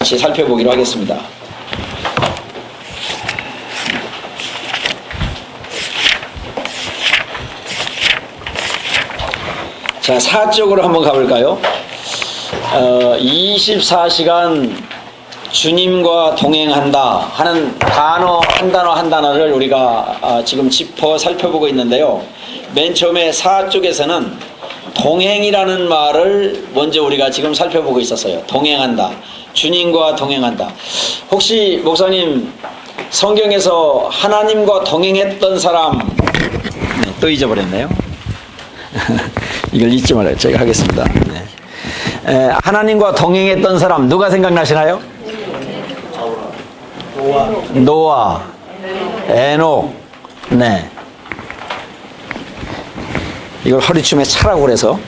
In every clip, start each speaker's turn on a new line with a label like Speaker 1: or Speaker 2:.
Speaker 1: 같이 살펴보기로 하겠습니다. 자, 사쪽으로 한번 가볼까요? 24시간 주님과 동행한다 하는 단어 한 단어를 우리가 지금 짚어 살펴보고 있는데요. 맨 처음에 사쪽에서는 동행이라는 말을 먼저 우리가 지금 살펴보고 있었어요. 동행한다. 주님과 동행한다. 혹시 목사님 성경에서 하나님과 동행했던 사람 또 잊어버렸네요. 이걸 잊지 말아요. 제가 하겠습니다. 하나님과 동행했던 사람 누가 생각나시나요? 노아, 에녹. 네. 이걸 허리춤에 차라고 그래서.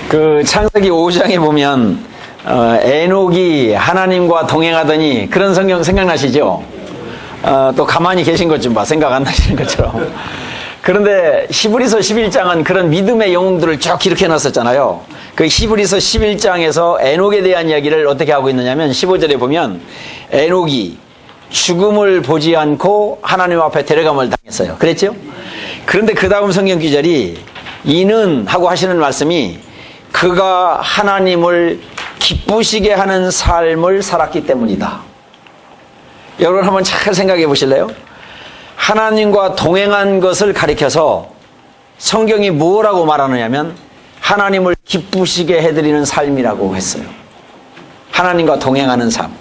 Speaker 1: 그 창세기 5장에 보면 에녹이 하나님과 동행하더니 그런 성경 생각나시죠? 또 가만히 계신 것 좀 봐. 생각 안 나시는 것처럼. 그런데 히브리서 11장은 그런 믿음의 영웅들을 쭉 기록해 놨었잖아요. 그 히브리서 11장에서 에녹에 대한 이야기를 어떻게 하고 있느냐면 15절에 보면 에녹이 죽음을 보지 않고 하나님 앞에 데려감을 당했어요. 그랬죠? 그런데 그 다음 성경 구절이 이는 하고 하시는 말씀이 그가 하나님을 기쁘시게 하는 삶을 살았기 때문이다. 여러분 한번 잘 생각해 보실래요? 하나님과 동행한 것을 가리켜서 성경이 뭐라고 말하느냐면 하나님을 기쁘시게 해드리는 삶이라고 했어요. 하나님과 동행하는 삶.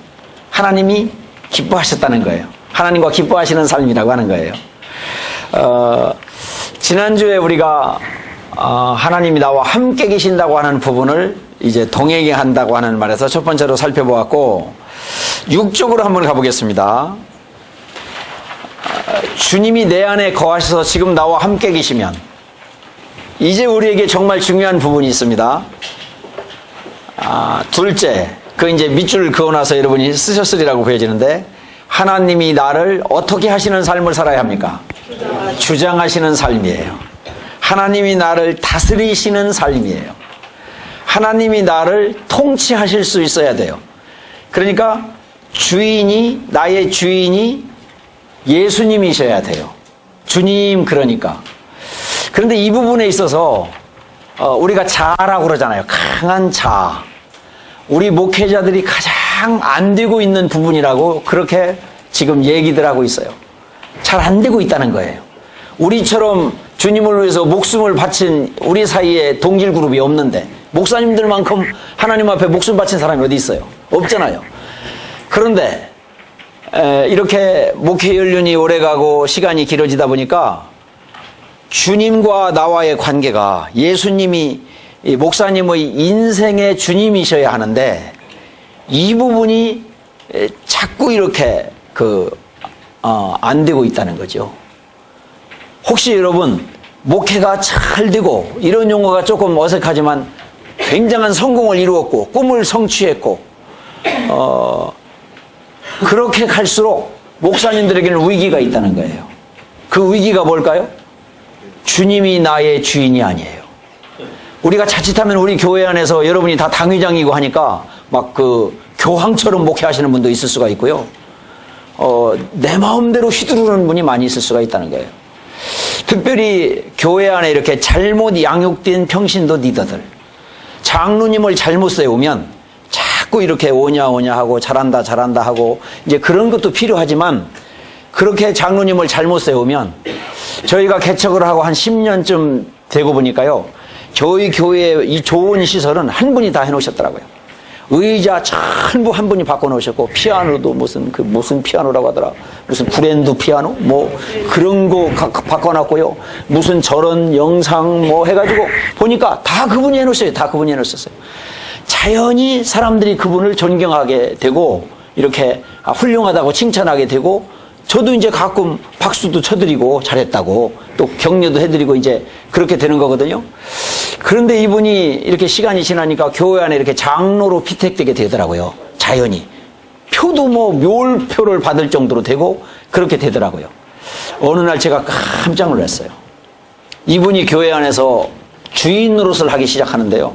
Speaker 1: 하나님이 기뻐하셨다는 거예요. 하나님과 기뻐하시는 삶이라고 하는 거예요. 지난주에 우리가 하나님이 나와 함께 계신다고 하는 부분을 이제 동행한다고 하는 말에서 첫 번째로 살펴보았고, 6쪽으로 한번 가보겠습니다. 주님이 내 안에 거하셔서 지금 나와 함께 계시면, 이제 우리에게 정말 중요한 부분이 있습니다. 둘째, 그 이제 밑줄을 그어놔서 여러분이 쓰셨으리라고 보여지는데, 하나님이 나를 어떻게 하시는 삶을 살아야 합니까? 주장하시는 삶이에요. 하나님이 나를 다스리시는 삶이에요. 하나님이 나를 통치하실 수 있어야 돼요. 그러니까 나의 주인이 예수님이셔야 돼요. 주님. 그러니까. 그런데 이 부분에 있어서 우리가 자아라고 그러잖아요. 강한 자아. 우리 목회자들이 가장 안 되고 있는 부분이라고 그렇게 지금 얘기들 하고 있어요. 잘 안 되고 있다는 거예요. 우리처럼 주님을 위해서 목숨을 바친 우리 사이에 동질 그룹이 없는데, 목사님들만큼 하나님 앞에 목숨 바친 사람이 어디 있어요? 없잖아요. 그런데 이렇게 목회 연륜이 오래가고 시간이 길어지다 보니까 주님과 나와의 관계가, 예수님이 목사님의 인생의 주님이셔야 하는데 이 부분이 자꾸 이렇게 안 되고 있다는 거죠. 혹시 여러분 목회가 잘 되고, 이런 용어가 조금 어색하지만 굉장한 성공을 이루었고 꿈을 성취했고 그렇게 갈수록 목사님들에게는 위기가 있다는 거예요. 그 위기가 뭘까요? 주님이 나의 주인이 아니에요. 우리가 자칫하면 우리 교회 안에서 여러분이 다 당회장이고 하니까 막 교황처럼 목회하시는 분도 있을 수가 있고요. 내 마음대로 휘두르는 분이 많이 있을 수가 있다는 거예요. 특별히 교회 안에 이렇게 잘못 양육된 평신도 리더들, 장로님을 잘못 세우면 자꾸 이렇게 오냐 하고 잘한다 하고, 이제 그런 것도 필요하지만, 그렇게 장로님을 잘못 세우면, 저희가 개척을 하고 한 10년쯤 되고 보니까요, 저희 교회에 이 좋은 시설은 한 분이 다 해놓으셨더라고요. 의자 전부 한 분이 바꿔놓으셨고, 피아노도 무슨 피아노라고 하더라. 무슨 브랜드 피아노? 그런 거 바꿔놨고요. 무슨 저런 영상 해가지고 보니까 다 그분이 해놓으셨어요. 다 그분이 해놓으셨어요. 자연히 사람들이 그분을 존경하게 되고, 이렇게 훌륭하다고 칭찬하게 되고, 저도 이제 가끔 박수도 쳐드리고 잘했다고 또 격려도 해드리고 이제 그렇게 되는 거거든요. 그런데 이분이 이렇게 시간이 지나니까 교회 안에 이렇게 장로로 피택되게 되더라고요. 자연히. 표도 뭐 묘표를 받을 정도로 되고 그렇게 되더라고요. 어느 날 제가 깜짝 놀랐어요. 이분이 교회 안에서 주인 노릇을 하기 시작하는데요.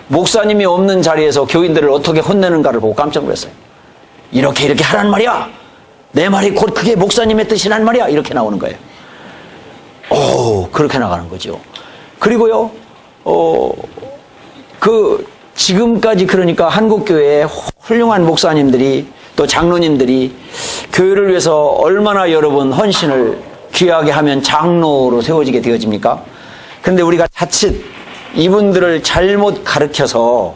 Speaker 1: 목사님이 없는 자리에서 교인들을 어떻게 혼내는가를 보고 깜짝 놀랐어요. 이렇게 하란 말이야. 내 말이 곧 그게 목사님의 뜻이란 말이야. 이렇게 나오는 거예요. 그렇게 나가는 거죠. 그리고요, 지금까지 그러니까 한국교회에 훌륭한 목사님들이 또 장로님들이 교회를 위해서 얼마나 여러분 헌신을 귀하게 하면 장로로 세워지게 되어집니까? 근데 우리가 자칫 이분들을 잘못 가르쳐서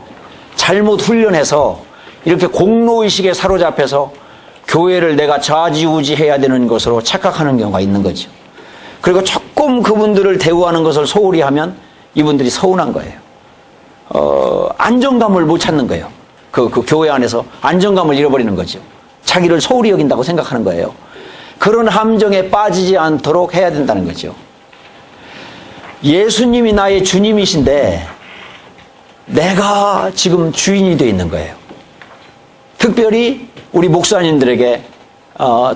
Speaker 1: 잘못 훈련해서 이렇게 공로의식에 사로잡혀서 교회를 내가 좌지우지해야 되는 것으로 착각하는 경우가 있는 거죠. 그리고 조금 그분들을 대우하는 것을 소홀히 하면 이분들이 서운한 거예요. 안정감을 못 찾는 거예요. 그 교회 안에서 안정감을 잃어버리는 거죠. 자기를 소홀히 여긴다고 생각하는 거예요. 그런 함정에 빠지지 않도록 해야 된다는 거죠. 예수님이 나의 주님이신데 내가 지금 주인이 되어 있는 거예요. 특별히 우리 목사님들에게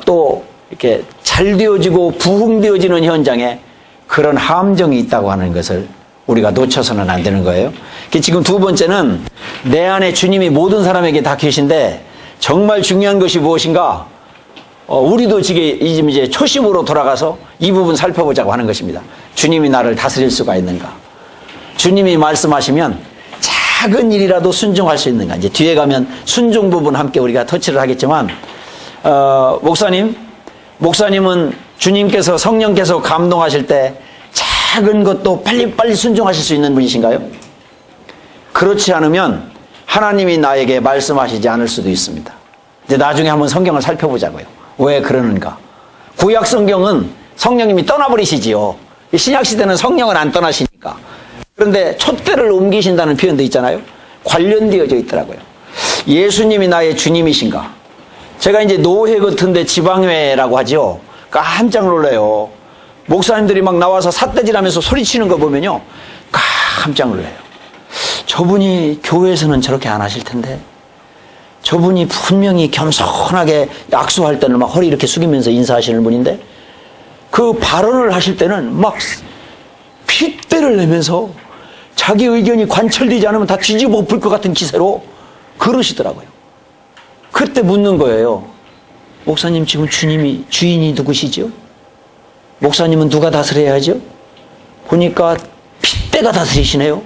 Speaker 1: 또 이렇게 잘 되어지고 부흥되어지는 현장에 그런 함정이 있다고 하는 것을 우리가 놓쳐서는 안 되는 거예요. 지금 두 번째는 내 안에 주님이 모든 사람에게 다 계신데 정말 중요한 것이 무엇인가? 우리도 지금 이제 초심으로 돌아가서 이 부분 살펴보자고 하는 것입니다. 주님이 나를 다스릴 수가 있는가? 주님이 말씀하시면 작은 일이라도 순종할 수 있는가? 이제 뒤에 가면 순종 부분 함께 우리가 터치를 하겠지만, 목사님은 주님께서 성령께서 감동하실 때 작은 것도 빨리빨리 순종하실 수 있는 분이신가요? 그렇지 않으면 하나님이 나에게 말씀하시지 않을 수도 있습니다. 이제 나중에 한번 성경을 살펴보자고요. 왜 그러는가? 구약 성경은 성령님이 떠나버리시지요. 신약 시대는 성령은 안 떠나시니까. 그런데 촛대를 옮기신다는 표현도 있잖아요. 관련되어져 있더라고요. 예수님이 나의 주님이신가? 제가 이제 노회 같은데 지방회라고 하죠. 깜짝 놀라요. 목사님들이 막 나와서 삿대질하면서 소리치는 거 보면요, 깜짝 놀라요. 저분이 교회에서는 저렇게 안 하실 텐데, 저분이 분명히 겸손하게 약수할 때는 막 허리 이렇게 숙이면서 인사하시는 분인데, 그 발언을 하실 때는 막 핏대를 내면서 자기 의견이 관철되지 않으면 다 뒤집어 엎을 것 같은 기세로 그러시더라고요. 그때 묻는 거예요. 목사님, 지금 주인이 누구시죠? 목사님은 누가 다스려야 하죠? 보니까 핏대가 다스리시네요.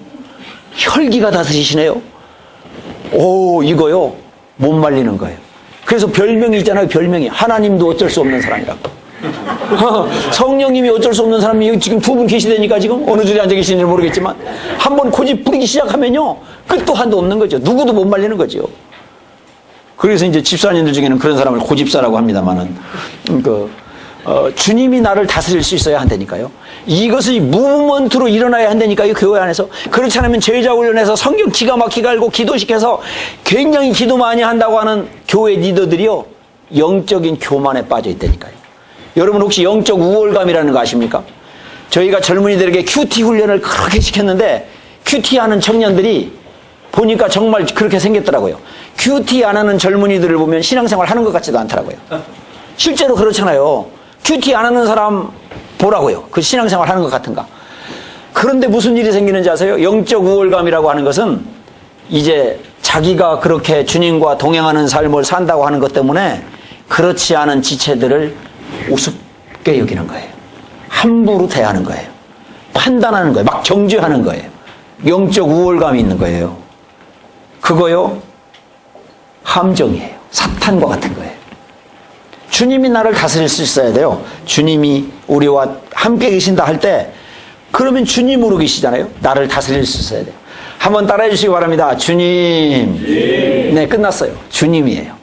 Speaker 1: 혈기가 다스리시네요. 이거요, 못 말리는 거예요. 그래서 별명이 있잖아요. 별명이 하나님도 어쩔 수 없는 사람이라고. 성령님이 어쩔 수 없는 사람이 지금 두 분 계시다니까. 지금 어느 줄에 앉아 계시는지 모르겠지만 한번 고집 부리기 시작하면요, 끝도 한도 없는 거죠. 누구도 못 말리는 거죠. 그래서 이제 집사님들 중에는 그런 사람을 고집사라고 합니다만은, 주님이 나를 다스릴 수 있어야 한다니까요. 이것이 무브먼트로 일어나야 한다니까요, 교회 안에서. 그렇지 않으면 제자 훈련해서 성경 기가 막히게 알고 기도시켜서 굉장히 기도 많이 한다고 하는 교회 리더들이요, 영적인 교만에 빠져 있다니까요. 여러분 혹시 영적 우월감이라는 거 아십니까? 저희가 젊은이들에게 큐티 훈련을 그렇게 시켰는데 큐티 하는 청년들이 보니까 정말 그렇게 생겼더라고요. 큐티 안 하는 젊은이들을 보면 신앙생활 하는 것 같지도 않더라고요. 실제로 그렇잖아요. 큐티 안 하는 사람 보라고요. 그 신앙생활 하는 것 같은가. 그런데 무슨 일이 생기는지 아세요? 영적 우월감이라고 하는 것은 이제 자기가 그렇게 주님과 동행하는 삶을 산다고 하는 것 때문에 그렇지 않은 지체들을 우습게 여기는 거예요. 함부로 대하는 거예요. 판단하는 거예요. 막 정죄하는 거예요. 영적 우월감이 있는 거예요. 그거요, 함정이에요. 사탄과 같은 거예요. 주님이 나를 다스릴 수 있어야 돼요. 주님이 우리와 함께 계신다 할 때, 그러면 주님으로 계시잖아요. 나를 다스릴 수 있어야 돼요. 한번 따라해 주시기 바랍니다. 주님. 네, 끝났어요. 주님이에요.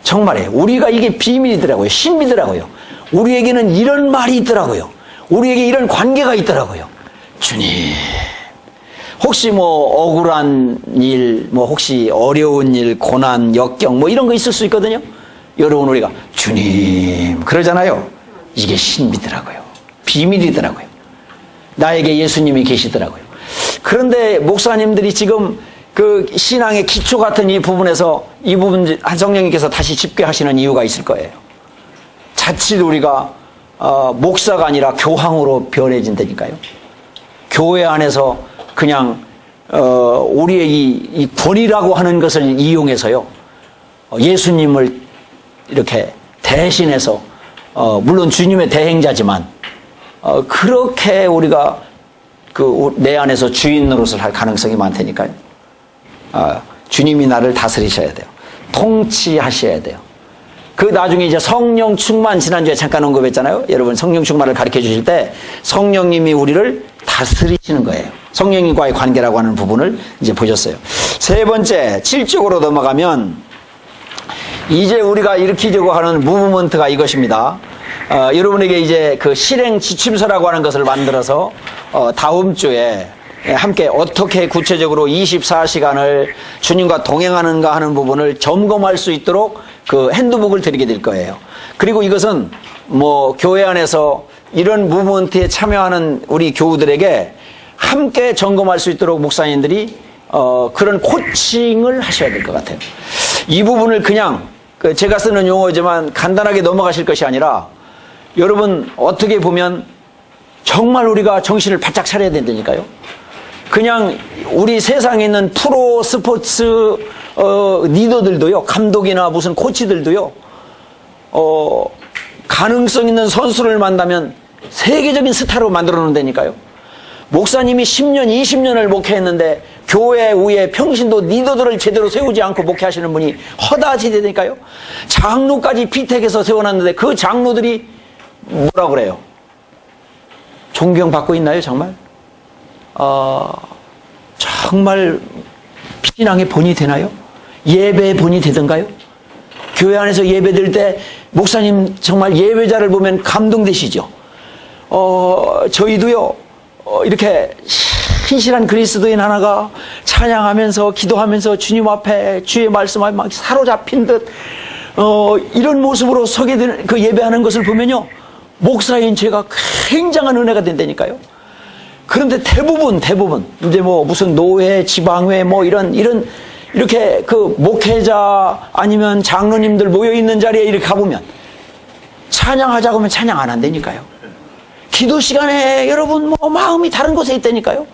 Speaker 1: 정말이에요. 우리가 이게 비밀이더라고요. 신비더라고요. 우리에게는 이런 말이 있더라고요. 우리에게 이런 관계가 있더라고요. 주님. 혹시 뭐 억울한 일, 뭐 혹시 어려운 일, 고난, 역경 뭐 이런 거 있을 수 있거든요. 여러분, 우리가 주님 그러잖아요. 이게 신비더라고요. 비밀이더라고요. 나에게 예수님이 계시더라고요. 그런데 목사님들이 지금 그 신앙의 기초 같은 이 부분에서 이 부분 한 성령님께서 다시 집계하시는 이유가 있을 거예요. 자칫 우리가 목사가 아니라 교황으로 변해진다니까요. 교회 안에서 그냥 우리의 이 권위라고 하는 것을 이용해서요, 예수님을 이렇게 대신해서 물론 주님의 대행자지만 그렇게 우리가 내 안에서 주인 노릇을 할 가능성이 많다니까요. 주님이 나를 다스리셔야 돼요. 통치하셔야 돼요. 그 나중에 이제 성령 충만, 지난주에 잠깐 언급했잖아요. 여러분, 성령 충만을 가르쳐 주실 때 성령님이 우리를 다스리시는 거예요. 성령님과의 관계라고 하는 부분을 이제 보셨어요. 세 번째, 7쪽으로 넘어가면 이제 우리가 일으키려고 하는 무브먼트가 이것입니다. 여러분에게 이제 그 실행 지침서라고 하는 것을 만들어서 다음 주에 함께 어떻게 구체적으로 24시간을 주님과 동행하는가 하는 부분을 점검할 수 있도록 그 핸드북을 드리게 될 거예요. 그리고 이것은 뭐 교회 안에서 이런 무브먼트에 참여하는 우리 교우들에게 함께 점검할 수 있도록 목사님들이 그런 코칭을 하셔야 될 것 같아요. 이 부분을 그냥 제가 쓰는 용어지만 간단하게 넘어가실 것이 아니라 여러분 어떻게 보면 정말 우리가 정신을 바짝 차려야 된다니까요. 그냥 우리 세상에 있는 프로 스포츠 리더들도요, 감독이나 무슨 코치들도요, 가능성 있는 선수를 만나면 세계적인 스타로 만들어 놓는다니까요. 목사님이 10년, 20년을 목회했는데 교회 위에 평신도 리더들을 제대로 세우지 않고 목회하시는 분이 허다지대니까요. 장로까지 피택해서 세워놨는데 그 장로들이 뭐라 그래요? 존경받고 있나요, 정말? 정말 신앙의 본이 되나요? 예배의 본이 되던가요? 교회 안에서 예배 드릴 때 목사님 정말 예배자를 보면 감동되시죠? 저희도요, 이렇게 신실한 그리스도인 하나가 찬양하면서 기도하면서 주님 앞에 주의 말씀에 막 사로잡힌 듯 이런 모습으로 서게 되는 그 예배하는 것을 보면요, 목사인 제가 굉장한 은혜가 된다니까요. 그런데 대부분 이제 뭐 무슨 노회, 지방회 뭐 이렇게 그 목회자 아니면 장로님들 모여 있는 자리에 이렇게 가보면 찬양하자고 하면 찬양 안 한다니까요. 기도 시간에 여러분 뭐 마음이 다른 곳에 있다니까요.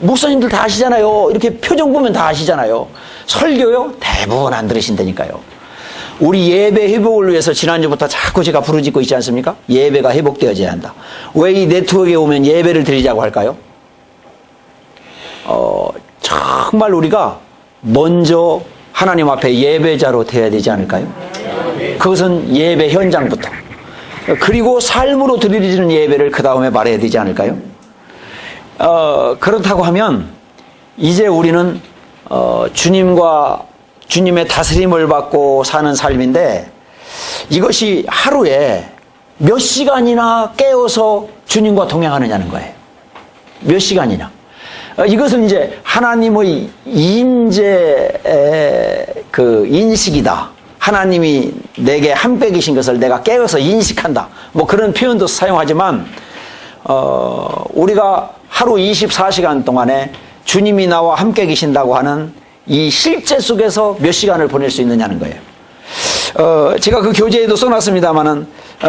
Speaker 1: 목사님들 다 아시잖아요. 이렇게 표정 보면 다 아시잖아요. 설교요? 대부분 안 들으신다니까요. 우리 예배 회복을 위해서 지난주부터 자꾸 제가 부르짖고 있지 않습니까? 예배가 회복되어져야 한다. 왜 이 네트워크에 오면 예배를 드리자고 할까요? 정말 우리가 먼저 하나님 앞에 예배자로 되어야 되지 않을까요? 그것은 예배 현장부터. 그리고 삶으로 드리는 예배를 그 다음에 말해야 되지 않을까요? 그렇다고 하면 이제 우리는 주님의 다스림을 받고 사는 삶인데, 이것이 하루에 몇 시간이나 깨어서 주님과 동행하느냐는 거예요. 몇 시간이나. 이것은 이제 하나님의 그 인식이다. 하나님이 내게 함께 계신 것을 내가 깨어서 인식한다. 뭐 그런 표현도 사용하지만, 우리가 하루 24시간 동안에 주님이 나와 함께 계신다고 하는 이 실제 속에서 몇 시간을 보낼 수 있느냐는 거예요. 제가 그 교재에도 써놨습니다만은,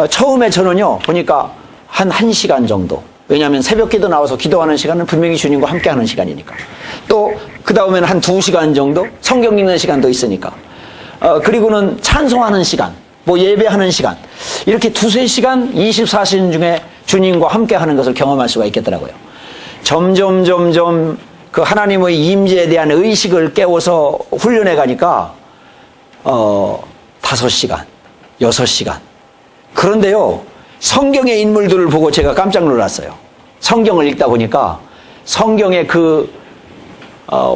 Speaker 1: 처음에 저는요, 보니까 한 1시간 정도. 왜냐하면 새벽 기도 나와서 기도하는 시간은 분명히 주님과 함께 하는 시간이니까. 또, 그 다음에는 한 2시간 정도? 성경 읽는 시간도 있으니까. 그리고는 찬송하는 시간, 뭐 예배하는 시간. 이렇게 2-3시간 24시간 중에 주님과 함께 하는 것을 경험할 수가 있겠더라고요. 점점 그 하나님의 임재에 대한 의식을 깨워서 훈련해 가니까 5시간, 6시간. 그런데요, 성경의 인물들을 보고 제가 깜짝 놀랐어요. 성경을 읽다 보니까 성경의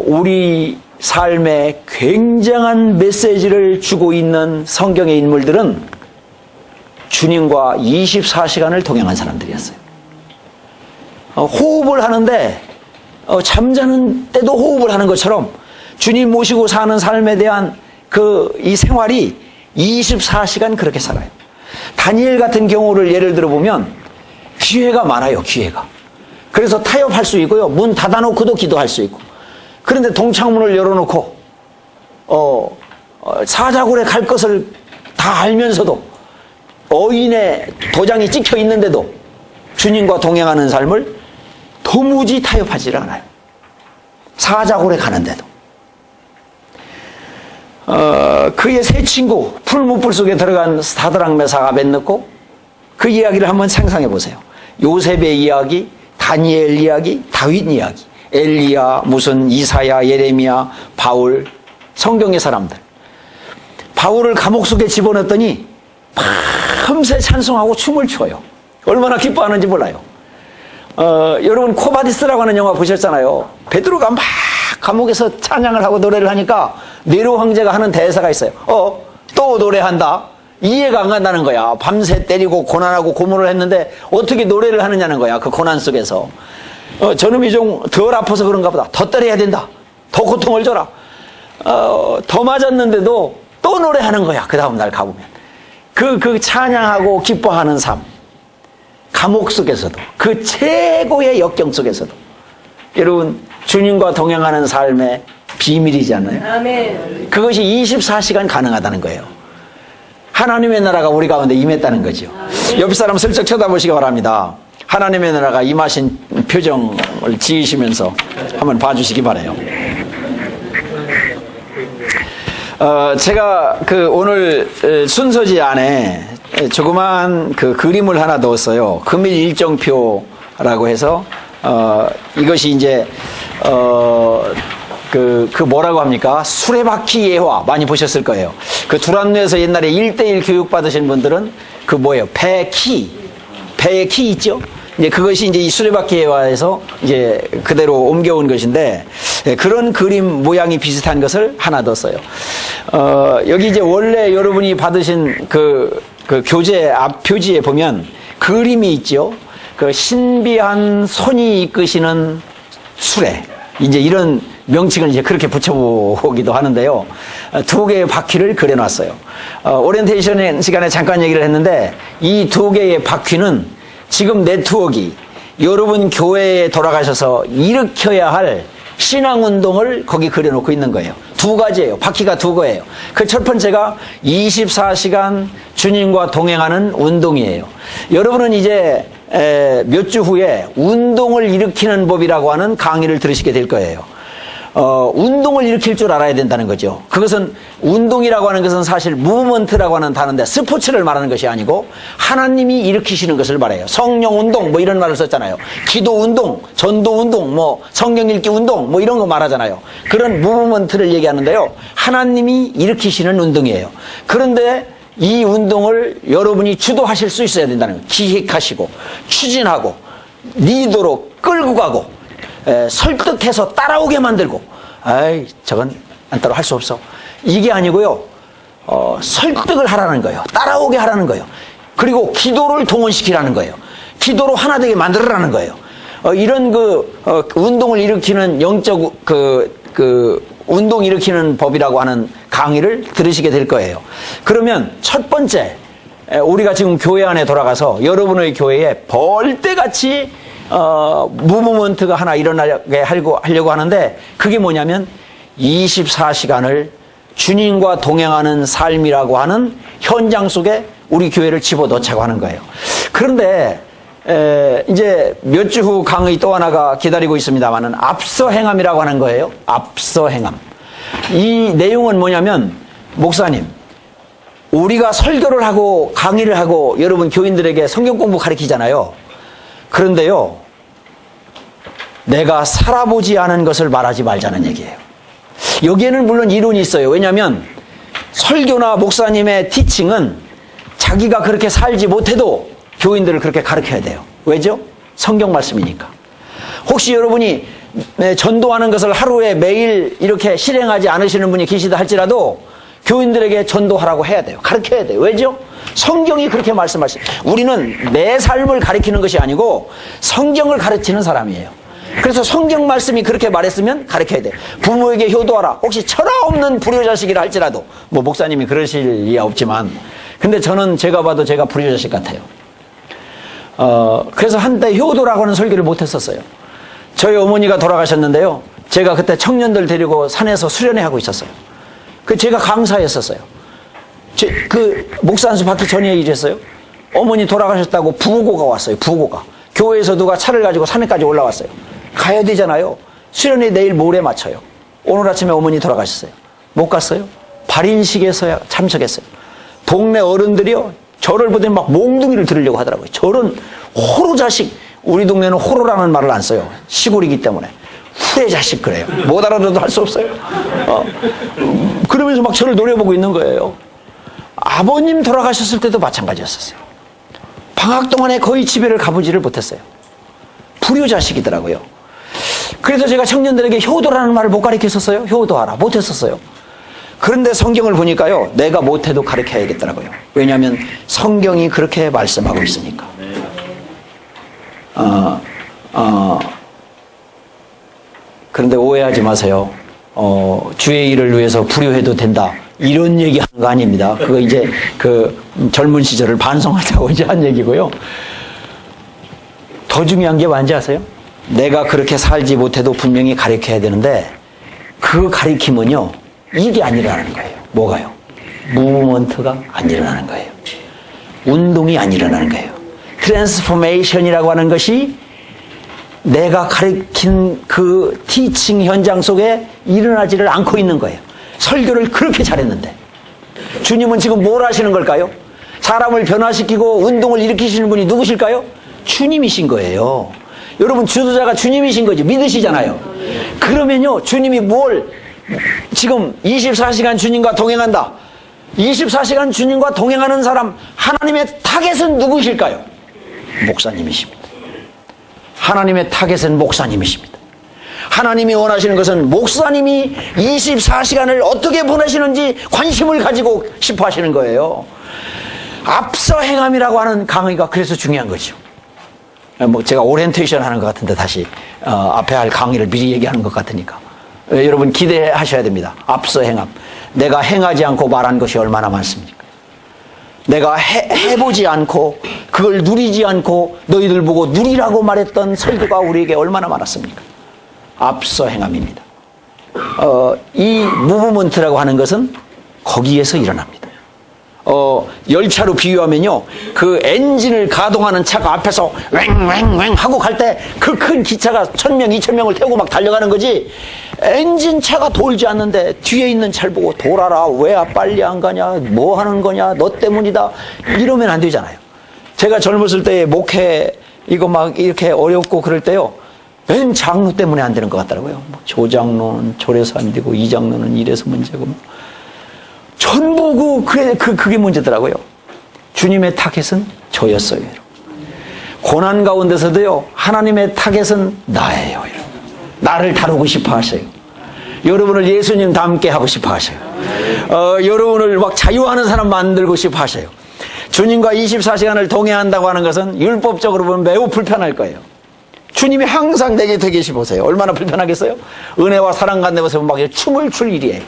Speaker 1: 우리 삶에 굉장한 메시지를 주고 있는 성경의 인물들은 주님과 24시간을 동행한 사람들이었어요. 호흡을 하는데 잠자는 때도 호흡을 하는 것처럼 주님 모시고 사는 삶에 대한 이 생활이 24시간 그렇게 살아요. 다니엘 같은 경우를 예를 들어보면 기회가 많아요. 기회가. 그래서 타협할 수 있고요, 문 닫아놓고도 기도할 수 있고, 그런데 동창문을 열어놓고 사자굴에 갈 것을 다 알면서도 어인의 도장이 찍혀 있는데도 주님과 동행하는 삶을 도무지 타협하지를 않아요. 사자굴에 가는데도. 그의 세 친구 풀무불 속에 들어간 사드락 메삭 아벳느고 그 이야기를 한번 상상해 보세요. 요셉의 이야기, 다니엘 이야기, 다윗 이야기, 엘리야, 무슨 이사야, 예레미야, 바울, 성경의 사람들. 바울을 감옥 속에 집어넣었더니 밤새 찬송하고 춤을 춰요. 얼마나 기뻐하는지 몰라요. 여러분 코바디스라고 하는 영화 보셨잖아요. 베드로가 막 감옥에서 찬양을 하고 노래를 하니까 네로 황제가 하는 대사가 있어요. 또 노래한다. 이해가 안 간다는 거야. 밤새 때리고 고난하고 고문을 했는데 어떻게 노래를 하느냐는 거야. 그 고난 속에서. 저놈이 좀 덜 아파서 그런가 보다. 더 때려야 된다. 더 고통을 줘라. 더 맞았는데도 또 노래하는 거야. 그 다음 날 가보면. 그 찬양하고 기뻐하는 삶. 감옥 속에서도, 그 최고의 역경 속에서도. 여러분, 주님과 동행하는 삶의 비밀이지 않나요? 아멘. 그것이 24시간 가능하다는 거예요. 하나님의 나라가 우리 가운데 임했다는 거죠. 옆 사람 슬쩍 쳐다보시기 바랍니다. 하나님의 나라가 임하신 표정을 지으시면서 한번 봐주시기 바라요. 제가 오늘 순서지 안에 조그만 그림을 하나 넣었어요. 금일 일정표라고 해서, 이것이 이제, 뭐라고 합니까? 수레바퀴 예화 많이 보셨을 거예요. 그 두란노에서 옛날에 1:1 교육 받으신 분들은 배의 키 있죠? 이제 그것이 이제 이 수레바퀴 예화에서 이제 그대로 옮겨온 것인데, 그런 그림 모양이 비슷한 것을 하나 뒀어요. 여기 이제 원래 여러분이 받으신 그 교재 앞 표지에 보면 그림이 있죠. 그 신비한 손이 이끄시는 수레. 이제 이런 명칭을 이제 그렇게 붙여보기도 하는데요. 두 개의 바퀴를 그려놨어요. 오리엔테이션 시간에 잠깐 얘기를 했는데 이 두 개의 바퀴는 지금 네트워크가 여러분 교회에 돌아가셔서 일으켜야 할 신앙운동을 거기 그려놓고 있는 거예요. 두 가지예요. 바퀴가 두 거예요. 그 첫 번째가 24시간 주님과 동행하는 운동이에요. 여러분은 이제 몇 주 후에 운동을 일으키는 법이라고 하는 강의를 들으시게 될 거예요. 운동을 일으킬 줄 알아야 된다는 거죠. 그것은 운동이라고 하는 것은 사실 무브먼트라고 하는 단어인데 스포츠를 말하는 것이 아니고 하나님이 일으키시는 것을 말해요. 성령 운동 뭐 이런 말을 썼잖아요. 기도 운동, 전도 운동, 성경 읽기 운동 이런 거 말하잖아요. 그런 무브먼트를 얘기하는데요. 하나님이 일으키시는 운동이에요. 그런데 이 운동을 여러분이 주도하실 수 있어야 된다는 거예요. 기획하시고 추진하고 리더로 끌고 가고 설득해서 따라오게 만들고, 저건 안 따라 할 수 없어. 이게 아니고요. 설득을 하라는 거예요. 따라오게 하라는 거예요. 그리고 기도를 동원시키라는 거예요. 기도로 하나 되게 만들어라는 거예요. 이런 운동을 일으키는 영적 운동 일으키는 법이라고 하는 강의를 들으시게 될 거예요. 그러면 첫 번째, 우리가 지금 교회 안에 돌아가서 여러분의 교회에 벌떼같이 무브먼트가 하나 일어나게 하려고 하는데 그게 뭐냐면 24시간을 주님과 동행하는 삶이라고 하는 현장 속에 우리 교회를 집어넣자고 하는 거예요. 그런데 이제 몇 주 후 강의 또 하나가 기다리고 있습니다만은 앞서 행함이라고 하는 거예요. 앞서 행함. 이 내용은 뭐냐면, 목사님, 우리가 설교를 하고 강의를 하고 여러분 교인들에게 성경 공부 가르치잖아요. 그런데요, 내가 살아보지 않은 것을 말하지 말자는 얘기예요. 여기에는 물론 이론이 있어요. 왜냐하면 설교나 목사님의 티칭은 자기가 그렇게 살지 못해도 교인들을 그렇게 가르쳐야 돼요. 왜죠? 성경 말씀이니까. 혹시 여러분이 전도하는 것을 하루에 매일 이렇게 실행하지 않으시는 분이 계시다 할지라도 교인들에게 전도하라고 해야 돼요. 가르쳐야 돼요. 왜죠? 성경이 그렇게 말씀하시죠. 우리는 내 삶을 가르치는 것이 아니고 성경을 가르치는 사람이에요. 그래서 성경 말씀이 그렇게 말했으면 가르쳐야 돼. 부모에게 효도하라. 혹시 철학 없는 불효자식이라 할지라도, 목사님이 그러실 리야 없지만, 근데 저는 제가 봐도 제가 불효자식 같아요. 그래서 한때 효도라고 하는 설교를 못했었어요. 저희 어머니가 돌아가셨는데요, 제가 그때 청년들 데리고 산에서 수련회 하고 있었어요. 제가 강사였었어요. 목사 안수 받기 전에 일했어요. 어머니 돌아가셨다고 부고가 왔어요. 부고가. 교회에서 누가 차를 가지고 산에까지 올라왔어요. 가야 되잖아요. 수련회 내일 모레 맞춰요. 오늘 아침에 어머니 돌아가셨어요. 못 갔어요. 발인식에서 참석했어요. 동네 어른들이요, 저를 보더니 막 몽둥이를 들으려고 하더라고요. 저런 호로 자식, 우리 동네는 호로라는 말을 안 써요. 시골이기 때문에. 후레 자식 그래요. 못 알아들어도 할 수 없어요. 그러면서 막 저를 노려보고 있는 거예요. 아버님 돌아가셨을 때도 마찬가지였었어요. 방학 동안에 거의 집에를 가보지를 못했어요. 불효 자식이더라고요. 그래서 제가 청년들에게 효도라는 말을 못 가르쳤었어요. 효도하라. 못했었어요. 그런데 성경을 보니까요, 내가 못해도 가르쳐야겠더라고요. 왜냐하면 성경이 그렇게 말씀하고 있으니까. 그런데 오해하지 마세요. 주의 일을 위해서 불효해도 된다, 이런 얘기 한 거 아닙니다. 그거 이제 젊은 시절을 반성하자고 이제 한 얘기고요. 더 중요한 게 뭔지 아세요? 내가 그렇게 살지 못해도 분명히 가르쳐야 되는데, 그 가르침은요, 이게 안 일어나는 거예요. 뭐가요? 무브먼트가 안 일어나는 거예요. 운동이 안 일어나는 거예요. 트랜스포메이션이라고 하는 것이 내가 가르친 그 티칭 현장 속에 일어나지를 않고 있는 거예요. 설교를 그렇게 잘했는데. 주님은 지금 뭘 하시는 걸까요? 사람을 변화시키고 운동을 일으키시는 분이 누구실까요? 주님이신 거예요. 여러분, 주도자가 주님이신 거지. 믿으시잖아요. 그러면요, 주님이 지금 24시간 주님과 동행한다. 24시간 주님과 동행하는 사람, 하나님의 타겟은 누구실까요? 목사님이십니다. 하나님의 타겟은 목사님이십니다. 하나님이 원하시는 것은 목사님이 24시간을 어떻게 보내시는지 관심을 가지고 싶어 하시는 거예요. 앞서 행함이라고 하는 강의가 그래서 중요한 거죠. 제가 오리엔테이션 하는 것 같은데 다시 앞에 할 강의를 미리 얘기하는 것 같으니까 여러분 기대하셔야 됩니다. 앞서 행함. 내가 행하지 않고 말한 것이 얼마나 많습니까? 내가 해보지 않고 그걸 누리지 않고 너희들 보고 누리라고 말했던 설교가 우리에게 얼마나 많았습니까? 앞서 행함입니다. 이 무브먼트라고 하는 것은 거기에서 일어납니다. 열차로 비유하면요, 그 엔진을 가동하는 차가 앞에서 왱왱왱 하고 갈 때 그 큰 기차가 1000명, 2000명을 태우고 막 달려가는 거지, 엔진 차가 돌지 않는데 뒤에 있는 차를 보고 돌아라, 왜 빨리 안 가냐, 뭐 하는 거냐, 너 때문이다, 이러면 안 되잖아요. 제가 젊었을 때 목회 이거 막 이렇게 어렵고 그럴 때요, 맨 장로 때문에 안 되는 것 같더라고요. 조 장로는 저래서 안 되고 이 장로는 이래서 문제고, 전부 그게 문제더라고요. 주님의 타겟은 저였어요. 고난 가운데서도요, 하나님의 타겟은 나예요. 나를 다루고 싶어 하셔요. 여러분을 예수님 닮게 하고 싶어 하셔요. 여러분을 막 자유하는 사람 만들고 싶어 하셔요. 주님과 24시간을 동행한다고 하는 것은 율법적으로 보면 매우 불편할 거예요. 주님이 항상 내게 되 계시 보세요. 얼마나 불편하겠어요? 은혜와 사랑 가운데서 막 춤을 출 일이에요.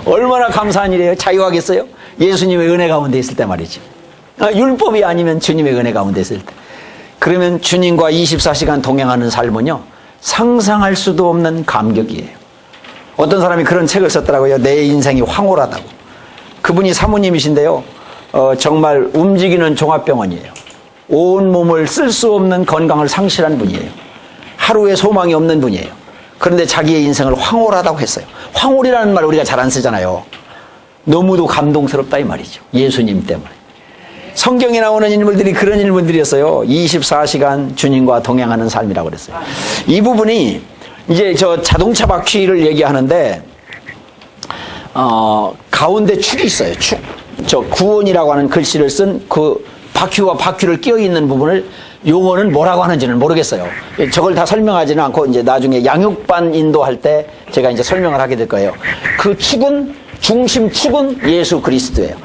Speaker 1: 얼마나 감사한 일이에요. 자유하겠어요? 예수님의 은혜 가운데 있을 때 말이죠. 율법이 아니면 주님의 은혜 가운데 있을 때. 그러면 주님과 24시간 동행하는 삶은요, 상상할 수도 없는 감격이에요. 어떤 사람이 그런 책을 썼더라고요. 내 인생이 황홀하다고. 그분이 사모님이신데요, 정말 움직이는 종합병원이에요. 온 몸을 쓸 수 없는 건강을 상실한 분이에요. 하루에 소망이 없는 분이에요. 그런데 자기의 인생을 황홀하다고 했어요. 황홀이라는 말 우리가 잘 안 쓰잖아요. 너무도 감동스럽다 이 말이죠. 예수님 때문에. 성경에 나오는 인물들이 그런 인물들이었어요. 24시간 주님과 동행하는 삶이라고 그랬어요. 이 부분이 이제 저 자동차 바퀴를 얘기하는데 가운데 축이 있어요. 축. 저 구원이라고 하는 글씨를 쓴 그 바퀴와 바퀴를 끼어 있는 부분을 용어는 뭐라고 하는지는 모르겠어요. 저걸 다 설명하지는 않고 이제 나중에 양육반 인도할 때 제가 이제 설명을 하게 될 거예요. 그 축은, 중심축은 예수 그리스도예요.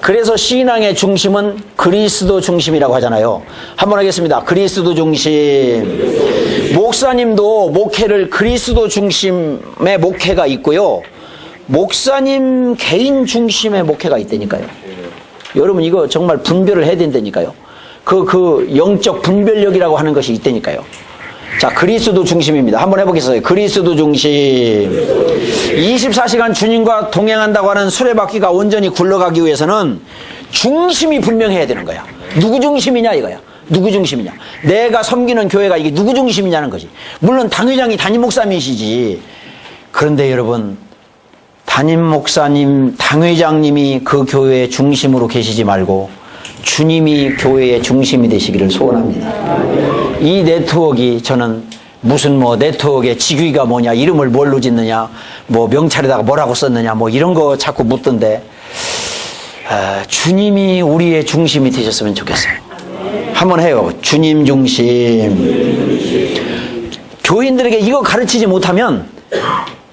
Speaker 1: 그래서 신앙의 중심은 그리스도 중심이라고 하잖아요. 한번 하겠습니다. 그리스도 중심. 목사님도 목회를 그리스도 중심의 목회가 있고요, 목사님 개인 중심의 목회가 있다니까요. 여러분 이거 정말 분별을 해야 된다니까요. 그 영적 분별력이라고 하는 것이 있다니까요. 자, 그리스도 중심입니다. 한번 해보겠어요. 그리스도 중심. 24시간 주님과 동행한다고 하는 수레바퀴가 온전히 굴러가기 위해서는 중심이 분명해야 되는 거야. 누구 중심이냐 이거야. 누구 중심이냐. 내가 섬기는 교회가 이게 누구 중심이냐는 거지. 물론 당회장이 담임 목사님이시지. 그런데 여러분, 담임 목사님, 당회장님이 그 교회의 중심으로 계시지 말고 주님이 교회의 중심이 되시기를 소원합니다. 이 네트워크가 저는 무슨 뭐 네트워크의 직위가 뭐냐, 이름을 뭘로 짓느냐, 뭐 명찰에다가 뭐라고 썼느냐, 뭐 이런 거 자꾸 묻던데, 주님이 우리의 중심이 되셨으면 좋겠어요. 한번 해요. 주님 중심. 교인들에게 이거 가르치지 못하면,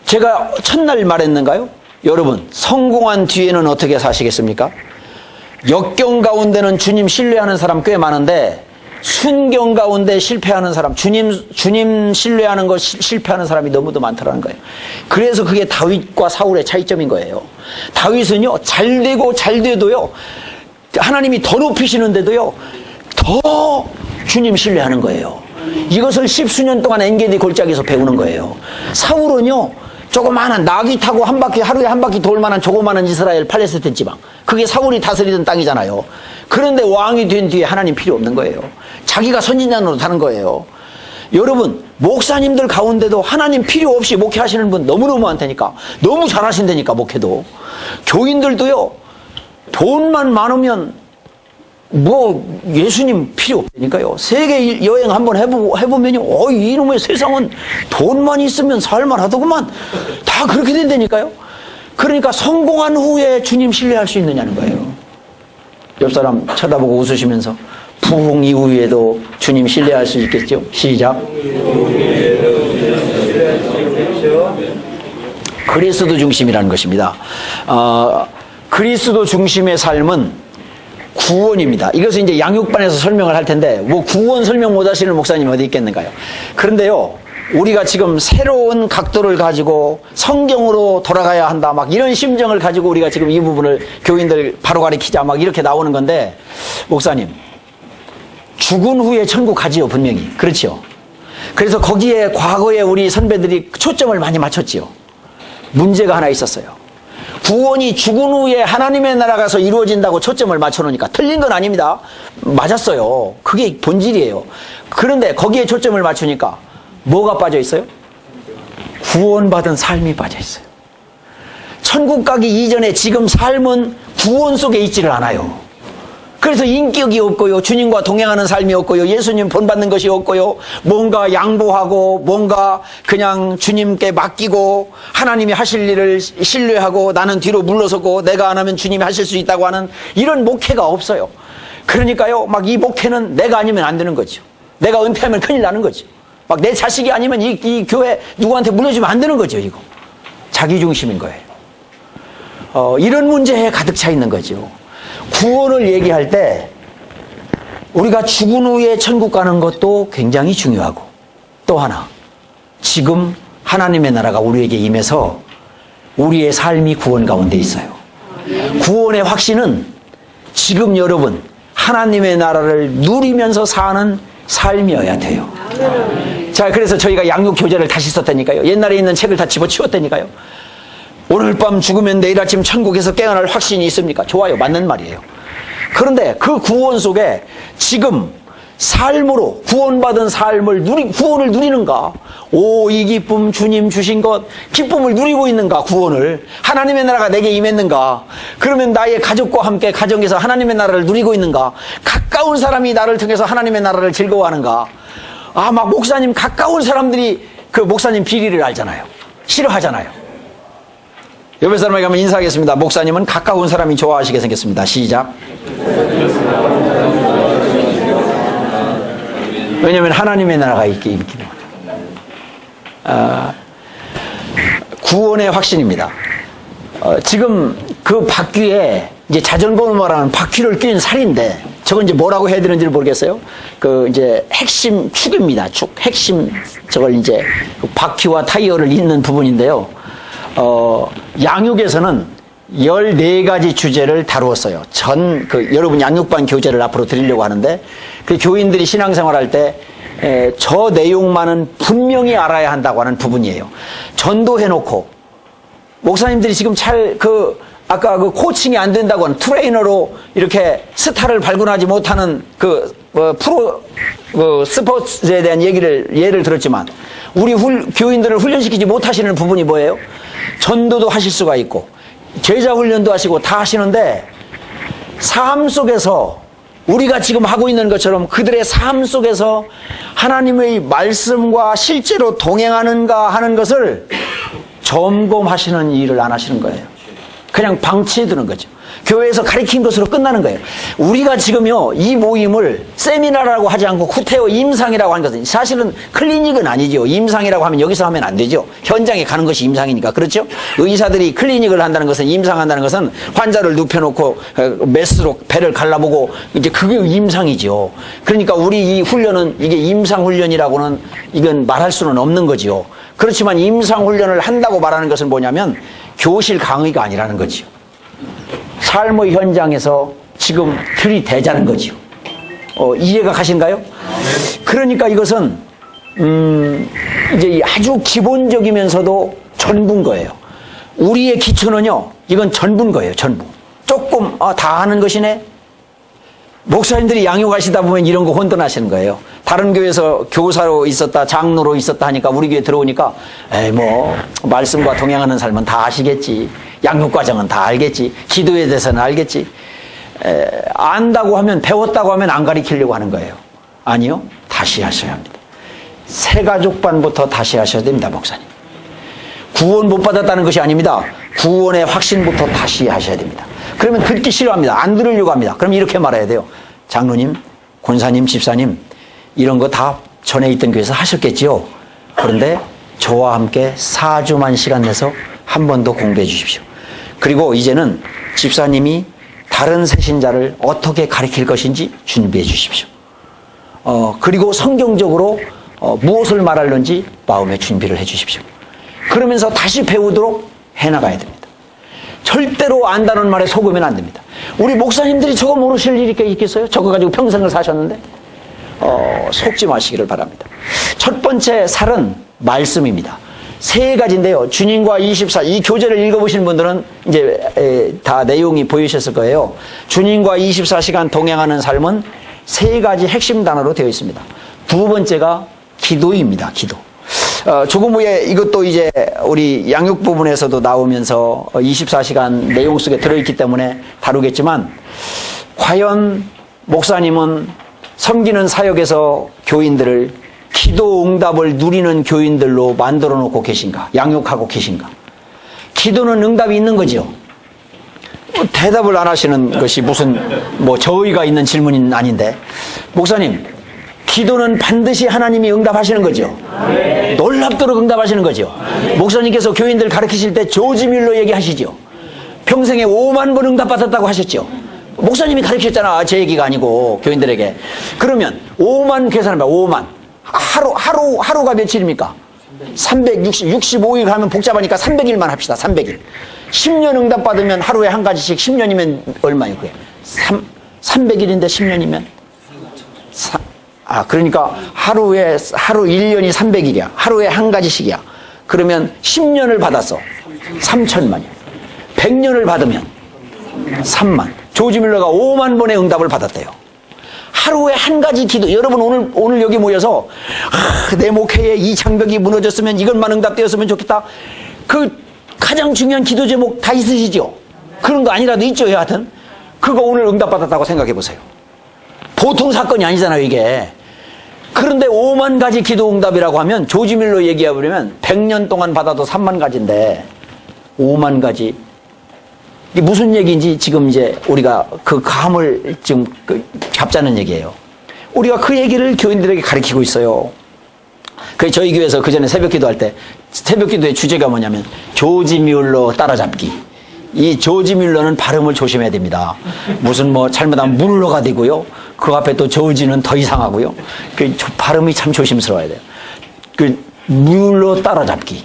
Speaker 1: 제가 첫날 말했는가요? 여러분, 성공한 뒤에는 어떻게 사시겠습니까? 역경 가운데는 주님 신뢰하는 사람 꽤 많은데, 순경 가운데 실패하는 사람, 주님 신뢰하는 거 실패하는 사람이 너무도 많다는 거예요. 그래서 그게 다윗과 사울의 차이점인 거예요. 다윗은요, 잘 되고 잘 돼도요, 하나님이 더 높이시는데도요, 더 주님 신뢰하는 거예요. 이것을 십수년 동안 엔게디 골짜기에서 배우는 거예요. 사울은요, 조그마한 나귀 타고 하루에 한 바퀴 돌 만한 조그마한 이스라엘 팔레스타인 지방, 그게 사울이 다스리던 땅이잖아요. 그런데 왕이 된 뒤에 하나님 필요 없는 거예요. 자기가 선지자 노릇하는 거예요. 여러분, 목사님들 가운데도 하나님 필요 없이 목회하시는 분 너무너무 많다니까. 너무 잘하신다니까, 목회도. 교인들도요, 돈만 많으면 뭐 예수님 필요 없다니까요. 세계 여행 한번 해보면요, 이놈의 세상은 돈만 있으면 살만하더구만. 다 그렇게 된다니까요. 그러니까 성공한 후에 주님 신뢰할 수 있느냐는 거예요. 옆 사람 쳐다보고 웃으시면서, 부흥 이후에도 주님 신뢰할 수 있겠죠? 시작. 그리스도 중심이라는 것입니다. 그리스도 중심의 삶은 구원입니다. 이것을 이제 양육반에서 설명을 할 텐데, 뭐 구원 설명 못 하시는 목사님 어디 있겠는가요? 그런데요, 우리가 지금 새로운 각도를 가지고 성경으로 돌아가야 한다, 막 이런 심정을 가지고 우리가 지금 이 부분을 교인들 바로 가리키자, 막 이렇게 나오는 건데, 목사님, 죽은 후에 천국 가지요, 분명히. 그렇죠? 그래서 거기에 과거에 우리 선배들이 초점을 많이 맞췄지요. 문제가 하나 있었어요. 구원이 죽은 후에 하나님의 나라 가서 이루어진다고 초점을 맞춰놓으니까 틀린 건 아닙니다. 맞았어요. 그게 본질이에요. 그런데 거기에 초점을 맞추니까 뭐가 빠져 있어요? 구원받은 삶이 빠져 있어요. 천국 가기 이전에 지금 삶은 구원 속에 있지를 않아요. 그래서 인격이 없고요, 주님과 동행하는 삶이 없고요, 예수님 본받는 것이 없고요, 뭔가 양보하고 뭔가 그냥 주님께 맡기고 하나님이 하실 일을 신뢰하고 나는 뒤로 물러서고 내가 안 하면 주님이 하실 수 있다고 하는 이런 목회가 없어요. 그러니까요, 막 이 목회는 내가 아니면 안 되는 거죠. 내가 은퇴하면 큰일 나는 거죠. 막 내 자식이 아니면 이 교회 누구한테 물려주면 안 되는 거죠. 이거 자기 중심인 거예요. 이런 문제에 가득 차 있는 거죠. 구원을 얘기할 때 우리가 죽은 후에 천국 가는 것도 굉장히 중요하고, 또 하나, 지금 하나님의 나라가 우리에게 임해서 우리의 삶이 구원 가운데 있어요. 구원의 확신은 지금 여러분 하나님의 나라를 누리면서 사는 삶이어야 돼요. 자, 그래서 저희가 양육 교재를 다시 썼다니까요. 옛날에 있는 책을 다 집어치웠다니까요. 오늘 밤 죽으면 내일 아침 천국에서 깨어날 확신이 있습니까? 좋아요. 맞는 말이에요. 그런데 그 구원 속에 지금 삶으로 구원받은 삶을 구원을 누리는가? 이 기쁨 주님 주신 것, 기쁨을 누리고 있는가? 구원을 하나님의 나라가 내게 임했는가? 그러면 나의 가족과 함께 가정에서 하나님의 나라를 누리고 있는가? 가까운 사람이 나를 통해서 하나님의 나라를 즐거워하는가? 막 목사님 가까운 사람들이 그 목사님 비리를 알잖아요. 싫어하잖아요. 옆에 사람에게 한번 인사하겠습니다. 목사님은 가까운 사람이 좋아하시게 생겼습니다. 시작. 왜냐하면 하나님의 나라가 있기 때문에. 구원의 확신입니다. 지금 그 바퀴에 이제 자전거 말하는 바퀴를 낀 살인데, 저건 이제 뭐라고 해야 되는지를 모르겠어요. 그 이제 핵심 축입니다. 축 핵심, 저걸 이제 그 바퀴와 타이어를 잇는 부분인데요. 양육에서는 14가지 주제를 다루었어요. 여러분 양육반 교재를 앞으로 드리려고 하는데, 그 교인들이 신앙생활 할 때 저 내용만은 분명히 알아야 한다고 하는 부분이에요. 전도해놓고 목사님들이 지금 아까 그 코칭이 안 된다고 하는 트레이너로 이렇게 스타를 발굴하지 못하는 스포츠에 대한 예를 들었지만 우리 교인들을 훈련시키지 못하시는 부분이 뭐예요? 전도도 하실 수가 있고 제자 훈련도 하시고 다 하시는데 삶 속에서 우리가 지금 하고 있는 것처럼 그들의 삶 속에서 하나님의 말씀과 실제로 동행하는가 하는 것을 점검하시는 일을 안 하시는 거예요. 그냥 방치해 두는 거죠. 교회에서 가르친 것으로 끝나는 거예요. 우리가 지금요 이 모임을 세미나라고 하지 않고 구태여 임상이라고 하는 것은 사실은 클리닉은 아니죠. 임상이라고 하면 여기서 하면 안 되죠. 현장에 가는 것이 임상이니까. 그렇죠? 의사들이 클리닉을 한다는 것은, 임상한다는 것은 환자를 눕혀놓고 메스로 배를 갈라보고 이제 그게 임상이죠. 그러니까 우리 이 훈련은 이게 임상훈련이라고는 이건 말할 수는 없는 거지요. 그렇지만 임상훈련을 한다고 말하는 것은 뭐냐면 교실 강의가 아니라는 거지요. 삶의 현장에서 지금 들이대자는 거지요. 이해가 가신가요? 그러니까 이것은 이제 아주 기본적이면서도 전부인 거예요. 우리의 기초는요, 이건 전부인 거예요. 전부. 조금 다 하는 것이네. 목사님들이 양육하시다 보면 이런 거 혼돈하시는 거예요. 다른 교회에서 교사로 있었다, 장로로 있었다 하니까 우리 교회 들어오니까 말씀과 동행하는 삶은 다 아시겠지. 양육과정은 다 알겠지. 기도에 대해서는 알겠지. 안다고 하면, 배웠다고 하면 안 가르치려고 하는 거예요. 아니요. 다시 하셔야 합니다. 새가족반부터 다시 하셔야 됩니다, 목사님. 구원 못 받았다는 것이 아닙니다. 구원의 확신부터 다시 하셔야 됩니다. 그러면 듣기 싫어합니다. 안 들으려고 합니다. 그럼 이렇게 말해야 돼요. 장로님, 권사님, 집사님, 이런 거 다 전에 있던 교회에서 하셨겠지요. 그런데 저와 함께 4주만 시간 내서 한 번 더 공부해 주십시오. 그리고 이제는 집사님이 다른 새신자를 어떻게 가르칠 것인지 준비해 주십시오. 그리고 성경적으로 무엇을 말하는지 마음의 준비를 해 주십시오. 그러면서 다시 배우도록 해나가야 됩니다. 절대로 안다는 말에 속으면 안 됩니다. 우리 목사님들이 저거 모르실 일이 있겠어요? 저거 가지고 평생을 사셨는데? 속지 마시기를 바랍니다. 첫 번째 살은 말씀입니다. 세 가지인데요. 주님과 24, 이 교재를 읽어보시는 분들은 이제 다 내용이 보이셨을 거예요. 주님과 24시간 동행하는 삶은 세 가지 핵심 단어로 되어 있습니다. 두 번째가 기도입니다. 기도. 조금 후에 이것도 이제 우리 양육 부분에서도 나오면서 24시간 내용 속에 들어있기 때문에 다루겠지만, 과연 목사님은 섬기는 사역에서 교인들을 기도 응답을 누리는 교인들로 만들어 놓고 계신가? 양육하고 계신가? 기도는 응답이 있는 거죠. 대답을 안 하시는 것이 무슨 저의가 있는 질문은 아닌데, 목사님, 기도는 반드시 하나님이 응답하시는 거죠. 네. 놀랍도록 응답하시는 거죠. 목사님께서 교인들 가르치실 때 조지 뮬러 얘기하시죠. 평생에 5만 번 응답받았다고 하셨죠. 목사님이 가르치셨잖아. 제 얘기가 아니고 교인들에게. 그러면 5만 계산해봐. 5만. 하루가 며칠입니까? 65일 하면 복잡하니까 300일만 합시다. 300일. 10년 응답받으면 하루에 한 가지씩 10년이면 얼마예요? 그게? 300일인데 10년이면? 그러니까 하루 1년이 300일이야. 하루에 한 가지씩이야. 그러면 10년을 받았어. 3천만이야. 100년을 받으면 3만. 조지 뮬러가 5만 번의 응답을 받았대요. 하루에 한 가지 기도. 여러분 오늘 여기 모여서 내 목회에 이 장벽이 무너졌으면 이것만 응답되었으면 좋겠다. 그 가장 중요한 기도 제목 다 있으시죠? 그런 거 아니라도 있죠, 여하튼. 그거 오늘 응답받았다고 생각해 보세요. 보통 사건이 아니잖아요, 이게. 그런데 5만 가지 기도 응답이라고 하면, 조지 뮬러 얘기해보면 100년 동안 받아도 3만 가지인데 5만 가지. 이게 무슨 얘기인지 지금 이제 우리가 그 감을 지금 잡자는 얘기예요. 우리가 그 얘기를 교인들에게 가르치고 있어요. 그 저희 교회에서 그 전에 새벽 기도할 때, 새벽 기도의 주제가 뭐냐면 조지 뮬러 따라잡기. 이 조지 뮬러는 발음을 조심해야 됩니다. 무슨 잘못하면 물러가 되고요. 그 앞에 또 조지는 더 이상하고요. 그 발음이 참 조심스러워야 돼요. 그 뮬러 따라잡기.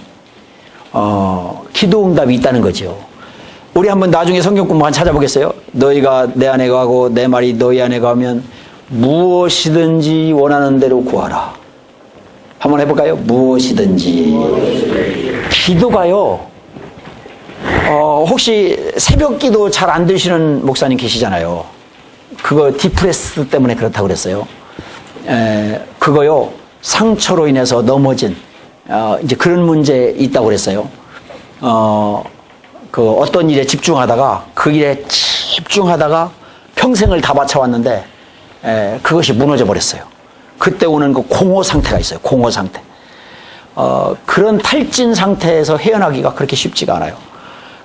Speaker 1: 기도 응답이 있다는 거죠. 우리 한번 나중에 성경 공부 한번 찾아보겠어요? 너희가 내 안에 가고 내 말이 너희 안에 가면 무엇이든지 원하는 대로 구하라. 한번 해볼까요? 무엇이든지. 기도가요, 혹시 새벽 기도 잘 안 드시는 목사님 계시잖아요. 그거 디프레스 때문에 그렇다고 그랬어요. 그거요, 상처로 인해서 넘어진, 이제 그런 문제 있다고 그랬어요. 어떤 일에 집중하다가, 그 일에 집중하다가 평생을 다 바쳐왔는데, 그것이 무너져 버렸어요. 그때 오는 그 공허 상태가 있어요. 공허 상태. 그런 탈진 상태에서 헤어나기가 그렇게 쉽지가 않아요.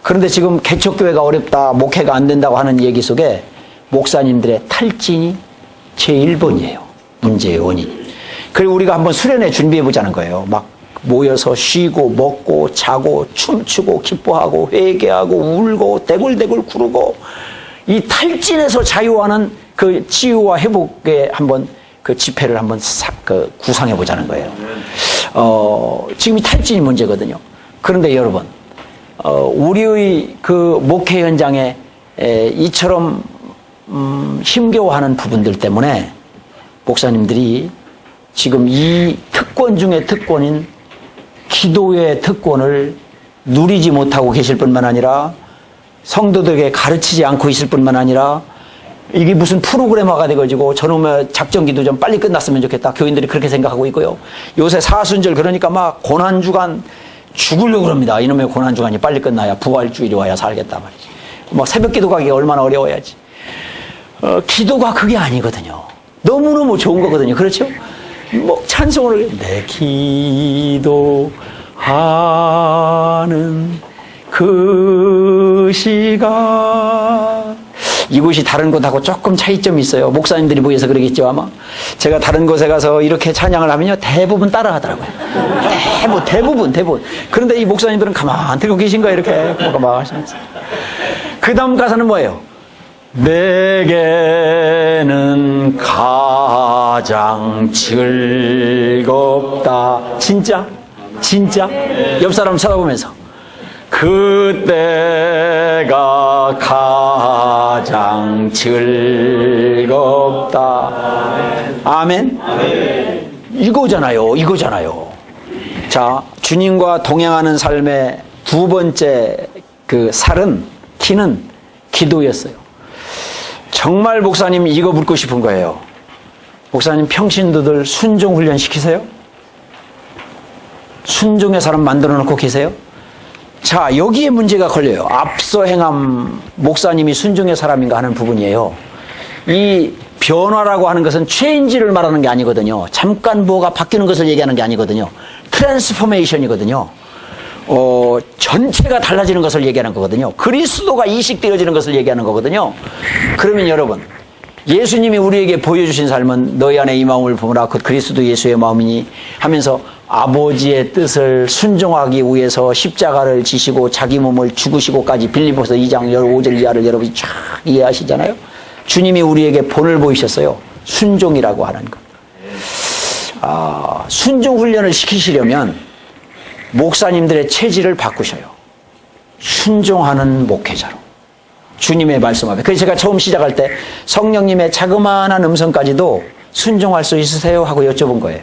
Speaker 1: 그런데 지금 개척교회가 어렵다, 목회가 안 된다고 하는 얘기 속에 목사님들의 탈진이 제1번이에요. 문제의 원인. 그리고 우리가 한번 수련회 준비해보자는 거예요. 막 모여서 쉬고 먹고 자고 춤추고 기뻐하고 회개하고 울고 대굴대굴 구르고 이 탈진에서 자유하는 그 치유와 회복에 한번 그 집회를 한번 구상해보자는 거예요. 지금 이 탈진이 문제거든요. 그런데 여러분, 우리의 그 목회 현장에 이처럼 힘겨워하는 부분들 때문에 목사님들이 지금 이 특권 중에 특권인 기도의 특권을 누리지 못하고 계실 뿐만 아니라 성도들에게 가르치지 않고 있을 뿐만 아니라 이게 무슨 프로그래머가 돼가지고 저놈의 작전기도 좀 빨리 끝났으면 좋겠다. 교인들이 그렇게 생각하고 있고요. 요새 사순절 그러니까 막 고난주간 죽으려고 그럽니다. 이놈의 고난주간이 빨리 끝나야 부활주일이 와야 살겠다 말이지. 막 새벽 기도 가기가 얼마나 어려워야지. 기도가 그게 아니거든요. 너무너무 좋은 거거든요. 그렇죠? 뭐 찬송을 내 기도하는 그 시간, 이곳이 다른 곳하고 조금 차이점이 있어요. 목사님들이 모여서 그러겠죠 아마. 제가 다른 곳에 가서 이렇게 찬양을 하면요 대부분 따라 하더라고요. 대부분. 그런데 이 목사님들은 가만 들고 계신 거예요. 이렇게 가만 하시면서. 그 다음 가사는 뭐예요? 내게는 가장 즐겁다. 진짜? 옆 사람 쳐다보면서 그때가 가장 즐겁다. 아멘? 이거잖아요. 자, 주님과 동행하는 삶의 두 번째 그 살은, 키는 기도였어요. 정말 목사님 이거 묻고 싶은 거예요. 목사님 평신도들 순종 훈련 시키세요? 순종의 사람 만들어 놓고 계세요? 자, 여기에 문제가 걸려요. 앞서 행함 목사님이 순종의 사람인가 하는 부분이에요. 이 변화라고 하는 것은 체인지를 말하는 게 아니거든요. 잠깐 뭐가 바뀌는 것을 얘기하는 게 아니거든요. 트랜스포메이션이거든요. 전체가 달라지는 것을 얘기하는 거거든요. 그리스도가 이식되어지는 것을 얘기하는 거거든요. 그러면 여러분, 예수님이 우리에게 보여주신 삶은 너희 안에 이 마음을 보라 곧 그리스도 예수의 마음이니 하면서 아버지의 뜻을 순종하기 위해서 십자가를 지시고 자기 몸을 죽으시고까지 빌립보서 2장 5절 이하를 여러분이 쫙 이해하시잖아요. 주님이 우리에게 본을 보이셨어요. 순종이라고 하는 것. 순종 훈련을 시키시려면 목사님들의 체질을 바꾸셔요. 순종하는 목회자로. 주님의 말씀 앞에. 그래서 제가 처음 시작할 때 성령님의 자그마한 음성까지도 순종할 수 있으세요? 하고 여쭤본 거예요.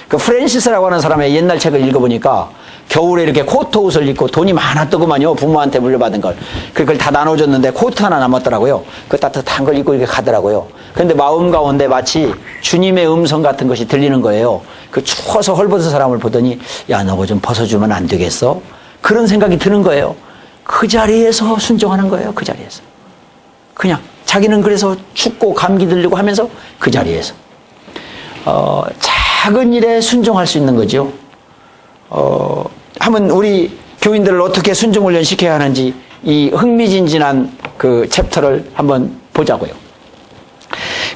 Speaker 1: 그 프랜시스라고 하는 사람의 옛날 책을 읽어보니까 겨울에 이렇게 코트 옷을 입고 돈이 많았더구만요. 부모한테 물려받은 걸. 그걸 다 나눠줬는데 코트 하나 남았더라고요. 그 따뜻한 걸 입고 이렇게 가더라고요. 그런데 마음 가운데 마치 주님의 음성 같은 것이 들리는 거예요. 그 추워서 헐벗은 사람을 보더니 야, 너 뭐 좀 벗어주면 안 되겠어? 그런 생각이 드는 거예요. 그 자리에서 순종하는 거예요. 그 자리에서. 그냥 자기는 그래서 춥고 감기 들리고 하면서 그 자리에서 작은 일에 순종할 수 있는 거죠. 한번 우리 교인들을 어떻게 순종 훈련 시켜야 하는지 이 흥미진진한 그 챕터를 한번 보자고요.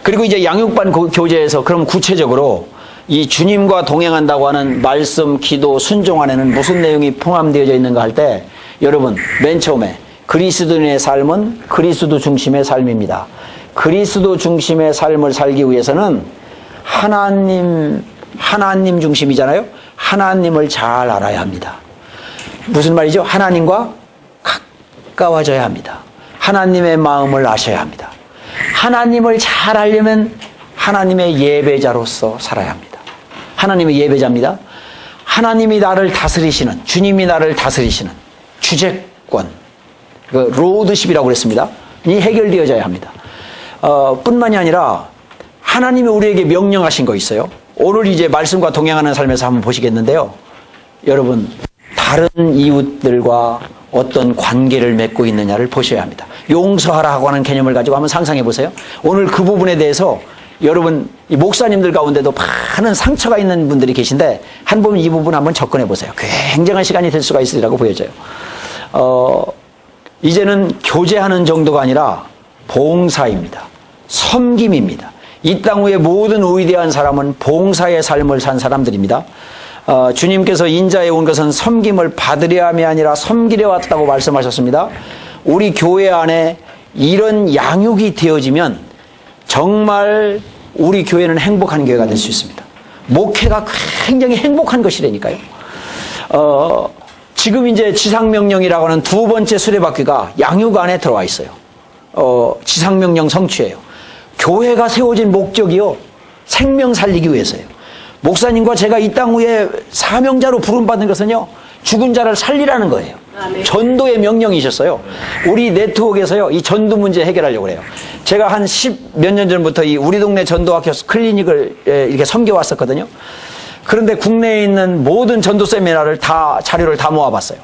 Speaker 1: 그리고 이제 양육반 교재에서 그럼 구체적으로 이 주님과 동행한다고 하는 말씀, 기도, 순종 안에는 무슨 내용이 포함되어져 있는가 할 때 여러분 맨 처음에 그리스도인의 삶은 그리스도 중심의 삶입니다. 그리스도 중심의 삶을 살기 위해서는 하나님 중심이잖아요. 하나님을 잘 알아야 합니다. 무슨 말이죠? 하나님과 가까워져야 합니다. 하나님의 마음을 아셔야 합니다. 하나님을 잘 알려면 하나님의 예배자로서 살아야 합니다. 하나님의 예배자입니다. 하나님이 나를 다스리시는, 주님이 나를 다스리시는 주재권, 그 로드십이라고 그랬습니다. 이 해결되어져야 합니다. 뿐만이 아니라 하나님이 우리에게 명령하신 거 있어요. 오늘 이제 말씀과 동행하는 삶에서 한번 보시겠는데요. 여러분, 다른 이웃들과 어떤 관계를 맺고 있느냐를 보셔야 합니다. 용서하라고 하는 개념을 가지고 한번 상상해 보세요. 오늘 그 부분에 대해서 여러분, 이 목사님들 가운데도 많은 상처가 있는 분들이 계신데 한 번 이 부분 한번 접근해 보세요. 굉장한 시간이 될 수가 있으리라고 보여져요. 이제는 교제하는 정도가 아니라 봉사입니다. 섬김입니다. 이 땅 위에 모든 위대한 사람은 봉사의 삶을 산 사람들입니다. 주님께서 인자에 온 것은 섬김을 받으려 함이 아니라 섬기려 왔다고 말씀하셨습니다. 우리 교회 안에 이런 양육이 되어지면 정말 우리 교회는 행복한 교회가 될 수 있습니다. 목회가 굉장히 행복한 것이라니까요. 지금 이제 지상명령이라고 하는 두 번째 수레바퀴가 양육 안에 들어와 있어요. 지상명령 성취예요. 교회가 세워진 목적이요, 생명 살리기 위해서예요. 목사님과 제가 이 땅 위에 사명자로 부름받은 것은요, 죽은 자를 살리라는 거예요. 아멘. 전도의 명령이셨어요. 우리 네트워크에서요, 이 전도 문제 해결하려고 그래요. 제가 한 10몇 년 전부터 이 우리 동네 전도학교 클리닉을 이렇게 섬겨왔었거든요. 그런데 국내에 있는 모든 전도 세미나를 자료를 다 모아봤어요.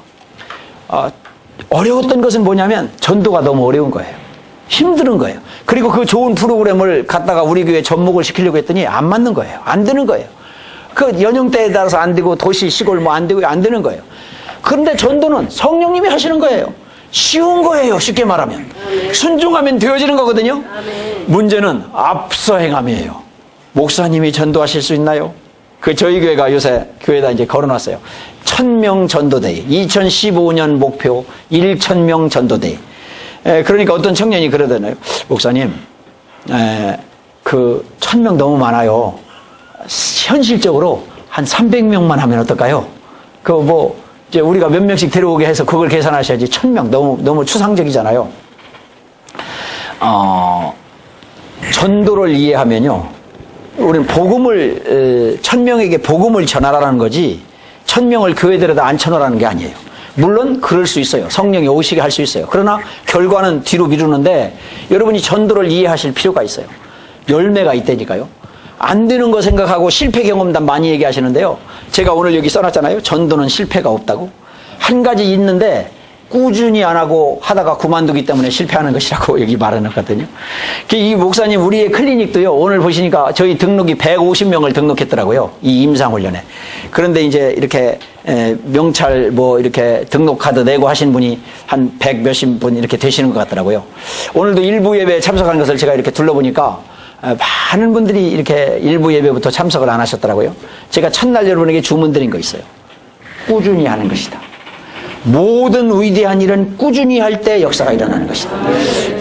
Speaker 1: 어려웠던 것은 뭐냐면 전도가 너무 어려운 거예요. 힘드는 거예요. 그리고 그 좋은 프로그램을 갖다가 우리 교회에 접목을 시키려고 했더니 안 맞는 거예요. 안 되는 거예요. 그 연령대에 따라서 안 되고 도시, 시골 뭐 안 되고 안 되는 거예요. 그런데 전도는 성령님이 하시는 거예요. 쉬운 거예요. 쉽게 말하면. 아멘. 순종하면 되어지는 거거든요. 아멘. 문제는 앞서 행함이에요. 목사님이 전도하실 수 있나요? 저희 교회가 요새 교회에다 이제 걸어놨어요. 1000명 전도대회. 2015년 목표 1000명 전도대회. 그러니까 어떤 청년이 그러잖아요. 목사님, 1000명 너무 많아요. 현실적으로 한 300명만 하면 어떨까요? 이제 우리가 몇 명씩 데려오게 해서 그걸 계산하셔야지. 1000명 너무 추상적이잖아요. 전도를 이해하면요, 우리는 1000명에게 복음을 전하라는 거지 1000명을 교회들에다 앉혀놓으라는 게 아니에요. 물론 그럴 수 있어요. 성령이 오시게 할 수 있어요. 그러나 결과는 뒤로 미루는데 여러분이 전도를 이해하실 필요가 있어요. 열매가 있다니까요. 안 되는 거 생각하고 실패 경험담 많이 얘기하시는데요. 제가 오늘 여기 써놨잖아요. 전도는 실패가 없다고. 한 가지 있는데 꾸준히 안 하고 하다가 그만두기 때문에 실패하는 것이라고 여기 말해놨거든요. 이 목사님, 우리의 클리닉도요, 오늘 보시니까 저희 등록이 150명을 등록했더라고요. 이 임상훈련에. 그런데 이제 이렇게 명찰 이렇게 등록카드 내고 하신 분이 한 100 몇십 분 이렇게 되시는 것 같더라고요. 오늘도 일부 예배에 참석한 것을 제가 이렇게 둘러보니까 많은 분들이 이렇게 일부 예배부터 참석을 안 하셨더라고요. 제가 첫날 여러분에게 주문드린 거 있어요. 꾸준히 하는 것이다. 모든 위대한 일은 꾸준히 할 때 역사가 일어나는 것이다.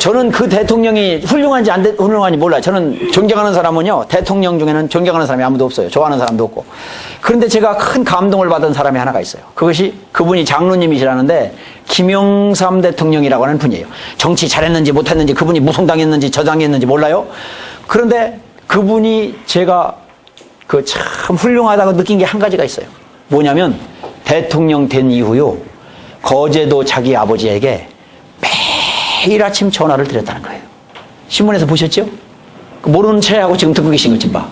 Speaker 1: 저는 그 대통령이 훌륭한지 안 훌륭한지 몰라요. 저는 존경하는 사람은요, 대통령 중에는 존경하는 사람이 아무도 없어요. 좋아하는 사람도 없고. 그런데 제가 큰 감동을 받은 사람이 하나가 있어요. 그분이 장로님이시라는데 김영삼 대통령이라고 하는 분이에요. 정치 잘했는지 못했는지, 그분이 무송당했는지 저당했는지 몰라요. 그런데 그분이 제가 참 훌륭하다고 느낀 게 한 가지가 있어요. 뭐냐면 대통령 된 이후요, 거제도 자기 아버지에게 매일 아침 전화를 드렸다는 거예요. 신문에서 보셨죠? 모르는 체하고 지금 듣고 계신 것 좀 봐.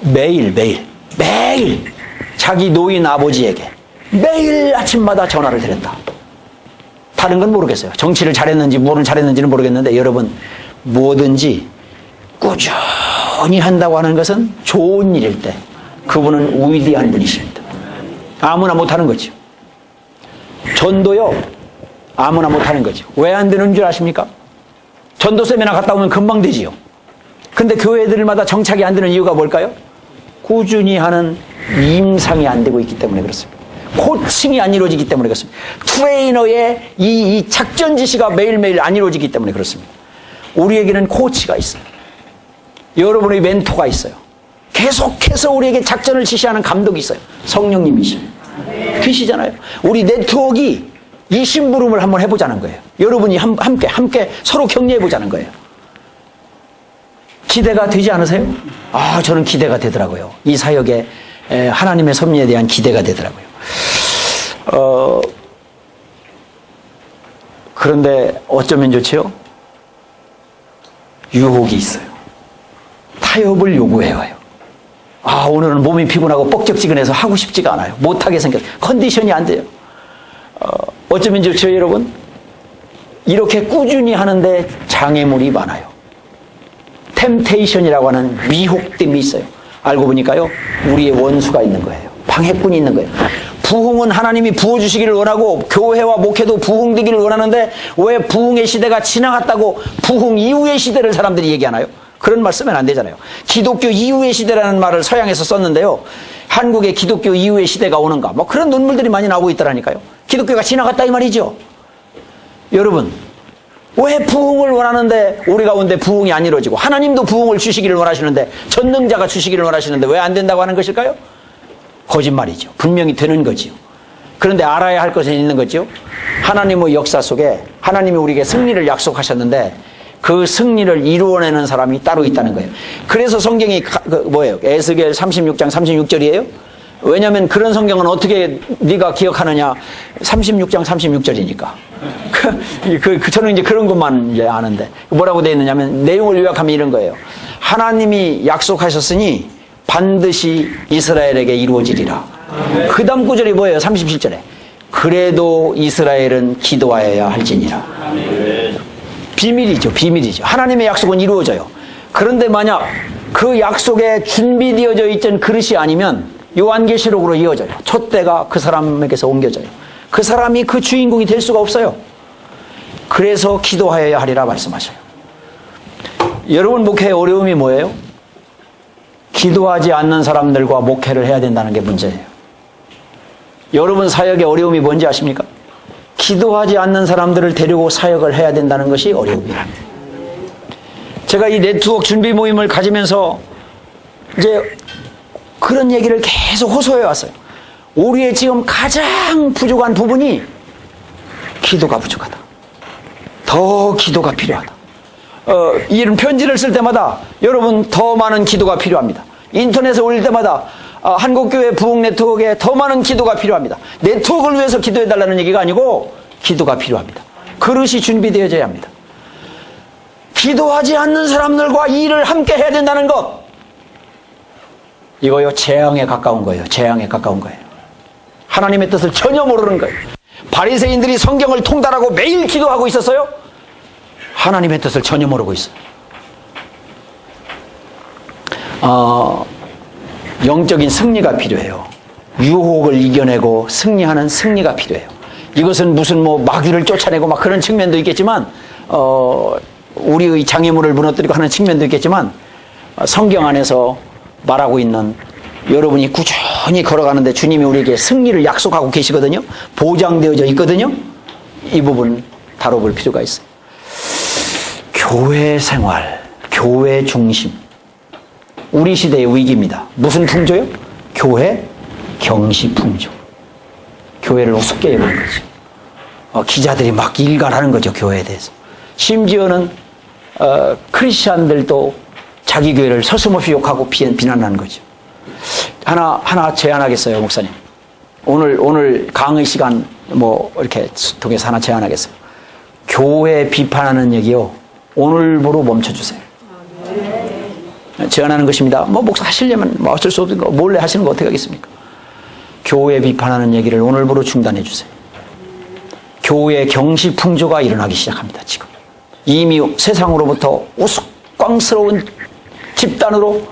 Speaker 1: 매일 자기 노인 아버지에게 매일 아침마다 전화를 드렸다. 다른 건 모르겠어요. 정치를 잘했는지 뭐를 잘했는지는 모르겠는데 여러분, 뭐든지 꾸준히 한다고 하는 것은 좋은 일일 때 그분은 위대한 분이십니다. 아무나 못하는 거죠. 전도요, 아무나 못하는 거죠. 왜 안 되는 줄 아십니까? 전도 세미나 갔다 오면 금방 되지요. 근데 교회들마다 정착이 안 되는 이유가 뭘까요? 꾸준히 하는 임상이 안 되고 있기 때문에 그렇습니다. 코칭이 안 이루어지기 때문에 그렇습니다. 트레이너의 이 작전 지시가 매일매일 안 이루어지기 때문에 그렇습니다. 우리에게는 코치가 있어요. 여러분의 멘토가 있어요. 계속해서 우리에게 작전을 지시하는 감독이 있어요. 성령님이시죠. 계시잖아요. 우리 네트워크가 이 심부름을 한번 해보자는 거예요. 여러분이 함께 서로 격려해보자는 거예요. 기대가 되지 않으세요? 저는 기대가 되더라고요. 이 사역에 하나님의 섭리에 대한 기대가 되더라고요. 그런데 어쩌면 좋지요? 유혹이 있어요. 타협을 요구해요. 오늘은 몸이 피곤하고 뻑적지근해서 하고 싶지가 않아요. 못하게 생겼어요. 컨디션이 안 돼요. 어쩌면 좋죠, 여러분? 이렇게 꾸준히 하는데 장애물이 많아요. 템테이션이라고 하는 미혹됨이 있어요. 알고 보니까요, 우리의 원수가 있는 거예요. 방해꾼이 있는 거예요. 부흥은 하나님이 부어주시기를 원하고 교회와 목회도 부흥되기를 원하는데 왜 부흥의 시대가 지나갔다고 부흥 이후의 시대를 사람들이 얘기하나요? 그런 말 쓰면 안 되잖아요. 기독교 이후의 시대라는 말을 서양에서 썼는데요, 한국의 기독교 이후의 시대가 오는가, 뭐 그런 논문들이 많이 나오고 있더라니까요. 기독교가 지나갔다 이 말이죠. 여러분, 왜 부흥을 원하는데 우리 가운데 부흥이 안 이루어지고, 하나님도 부흥을 주시기를 원하시는데, 전능자가 주시기를 원하시는데 왜 안 된다고 하는 것일까요? 거짓말이죠. 분명히 되는 거지요. 그런데 알아야 할 것은 있는 거죠. 하나님의 역사 속에 하나님이 우리에게 승리를 약속하셨는데 그 승리를 이루어내는 사람이 따로 있다는 거예요. 그래서 성경이 뭐예요? 에스겔 36장 36절이에요. 왜냐하면 그런 성경은 어떻게 네가 기억하느냐? 36장 36절이니까. 저는 이제 그런 것만 이제 아는데 뭐라고 되어 있느냐면, 내용을 요약하면 이런 거예요. 하나님이 약속하셨으니 반드시 이스라엘에게 이루어지리라. 그 다음 구절이 뭐예요? 37절에 그래도 이스라엘은 기도하여야 할지니라. 비밀이죠. 비밀이죠. 하나님의 약속은 이루어져요. 그런데 만약 그 약속에 준비되어져 있던 그릇이 아니면 요한계시록으로 이어져요. 촛대가 그 사람에게서 옮겨져요. 그 사람이 그 주인공이 될 수가 없어요. 그래서 기도하여야 하리라 말씀하셔요. 여러분, 목회의 어려움이 뭐예요? 기도하지 않는 사람들과 목회를 해야 된다는 게 문제예요. 여러분 사역의 어려움이 뭔지 아십니까? 기도하지 않는 사람들을 데리고 사역을 해야 된다는 것이 어려움이에요. 제가 이 네트워크 준비 모임을 가지면서 이제 그런 얘기를 계속 호소해 왔어요. 우리의 지금 가장 부족한 부분이 기도가 부족하다. 더 기도가 필요하다. 이런 편지를 쓸 때마다 여러분 더 많은 기도가 필요합니다. 인터넷에 올릴 때마다 한국교회 부흥 네트워크에 더 많은 기도가 필요합니다. 네트워크를 위해서 기도해달라는 얘기가 아니고 기도가 필요합니다. 그릇이 준비되어져야 합니다. 기도하지 않는 사람들과 일을 함께 해야 된다는 것, 이거요, 재앙에 가까운 거예요. 재앙에 가까운 거예요. 하나님의 뜻을 전혀 모르는 거예요. 바리새인들이 성경을 통달하고 매일 기도하고 있었어요. 하나님의 뜻을 전혀 모르고 있어요. 영적인 승리가 필요해요. 유혹을 이겨내고 승리하는 승리가 필요해요. 이것은 무슨 뭐 마귀를 쫓아내고 막 그런 측면도 있겠지만, 우리의 장애물을 무너뜨리고 하는 측면도 있겠지만, 성경 안에서 말하고 있는, 여러분이 꾸준히 걸어가는데 주님이 우리에게 승리를 약속하고 계시거든요. 보장되어져 있거든요. 이 부분 다뤄볼 필요가 있어요. 교회 생활, 교회 중심, 우리 시대의 위기입니다. 무슨 풍조요? 교회 경시 풍조. 교회를 우습게 여기는 거죠. 기자들이 막 일갈하는 거죠, 교회에 대해서. 심지어는 크리스찬들도 자기 교회를 서슴없이 욕하고 비난하는 거죠. 하나 제안하겠어요, 목사님. 오늘 강의 시간 뭐 이렇게 통해서 하나 제안하겠어요. 교회 비판하는 얘기요, 오늘부로 멈춰주세요. 제안하는 것입니다. 뭐 목사 하시려면 뭐 어쩔 수 없는 거, 몰래 하시는 거 어떻게 하겠습니까? 교회 비판하는 얘기를 오늘부로 중단해 주세요. 교회 경시 풍조가 일어나기 시작합니다. 지금 이미 세상으로부터 우스꽝스러운 집단으로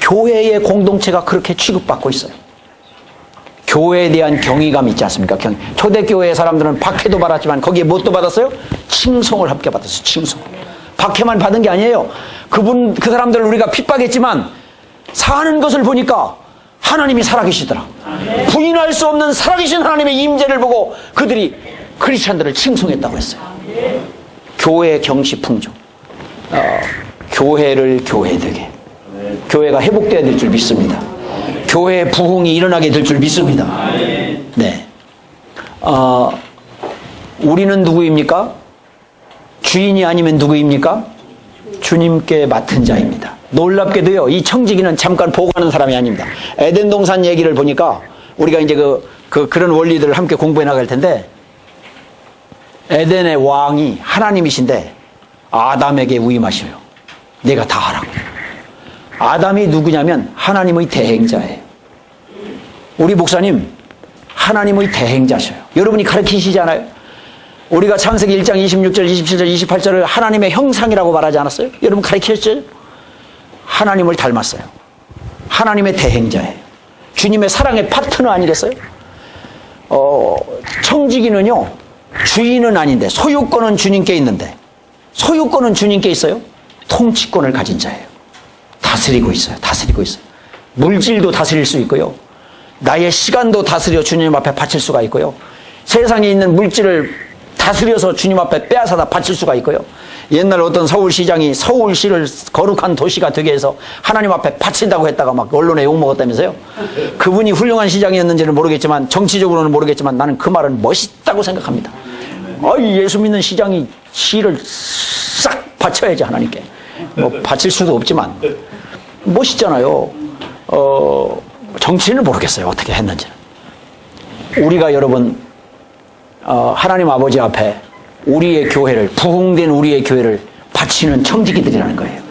Speaker 1: 교회의 공동체가 그렇게 취급받고 있어요. 교회에 대한 경외감이 있지 않습니까? 초대교회 사람들은 박해도 받았지만 거기에 뭣도 받았어요? 칭송을 함께 받았어요. 칭송. 박해만 받은 게 아니에요. 그 사람들을 우리가 핍박했지만 사는 것을 보니까 하나님이 살아계시더라. 부인할 수 없는 살아계신 하나님의 임재를 보고 그들이 크리스찬들을 칭송했다고 했어요. 교회의 경시 풍조. 교회를 교회되게. 교회가 회복되어야 될 줄 믿습니다. 교회의 부흥이 일어나게 될 줄 믿습니다. 네. 우리는 누구입니까? 주인이 아니면 누구입니까? 주님께 맡은 자입니다. 놀랍게도요, 이 청지기는 잠깐 보고하는 사람이 아닙니다. 에덴 동산 얘기를 보니까 우리가 이제 그런 원리들을 함께 공부해 나갈 텐데, 에덴의 왕이 하나님이신데 아담에게 위임하셔요. 내가 다 하라고. 아담이 누구냐면 하나님의 대행자예요. 우리 목사님 하나님의 대행자셔요. 여러분이 가르치시잖아요. 우리가 창세기 1장 26절, 27절, 28절을 하나님의 형상이라고 말하지 않았어요? 여러분 가르치셨죠? 하나님을 닮았어요. 하나님의 대행자예요. 주님의 사랑의 파트너 아니겠어요? 청지기는요, 주인은 아닌데 소유권은 주님께 있는데, 소유권은 주님께 있어요. 통치권을 가진 자예요. 다스리고 있어요. 다스리고 있어요. 물질도 다스릴 수 있고요. 나의 시간도 다스려 주님 앞에 바칠 수가 있고요. 세상에 있는 물질을 다스려서 주님 앞에 빼앗아다 바칠 수가 있고요. 옛날 어떤 서울시장이 서울시를 거룩한 도시가 되게 해서 하나님 앞에 바친다고 했다가 막 언론에 욕먹었다면서요. 그분이 훌륭한 시장이었는지는 모르겠지만, 정치적으로는 모르겠지만 나는 그 말은 멋있다고 생각합니다. 예수 믿는 시장이 시를 싹 바쳐야지 하나님께. 뭐 바칠 수도 없지만 멋있잖아요. 정치는 모르겠어요, 어떻게 했는지는. 우리가 여러분 하나님 아버지 앞에 우리의 교회를, 부흥된 우리의 교회를 바치는 청지기들이라는 거예요.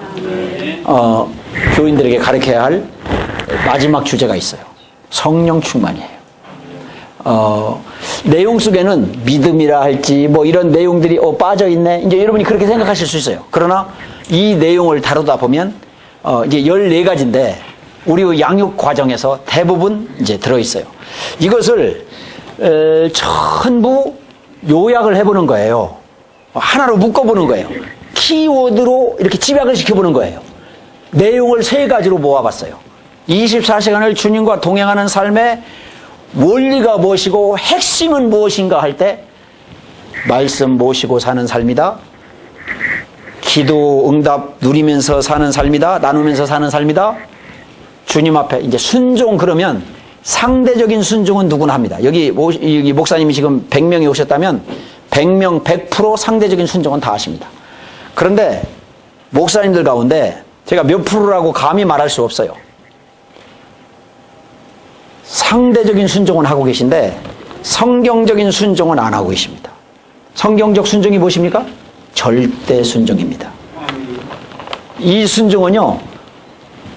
Speaker 1: 교인들에게 가르쳐야 할 마지막 주제가 있어요. 성령 충만이에요. 내용 속에는 믿음이라 할지 뭐 이런 내용들이 빠져있네, 이제 여러분이 그렇게 생각하실 수 있어요. 그러나 이 내용을 다루다 보면 이제 14가지인데 우리 양육 과정에서 대부분 이제 들어있어요. 이것을 전부 요약을 해보는 거예요. 하나로 묶어보는 거예요. 키워드로 이렇게 집약을 시켜보는 거예요. 내용을 3가지로 모아봤어요. 24시간을 주님과 동행하는 삶의 원리가 무엇이고 핵심은 무엇인가 할 때, 말씀 모시고 사는 삶이다, 기도 응답 누리면서 사는 삶이다, 나누면서 사는 삶이다, 주님 앞에 이제 순종. 그러면 상대적인 순종은 누구나 합니다. 여기 목사님이 지금 100명이 오셨다면 100명 100% 상대적인 순종은 다 하십니다. 그런데 목사님들 가운데 제가 몇 프로라고 감히 말할 수 없어요. 상대적인 순종은 하고 계신데 성경적인 순종은 안 하고 계십니다. 성경적 순종이 무엇입니까? 절대 순종입니다. 이 순종은요,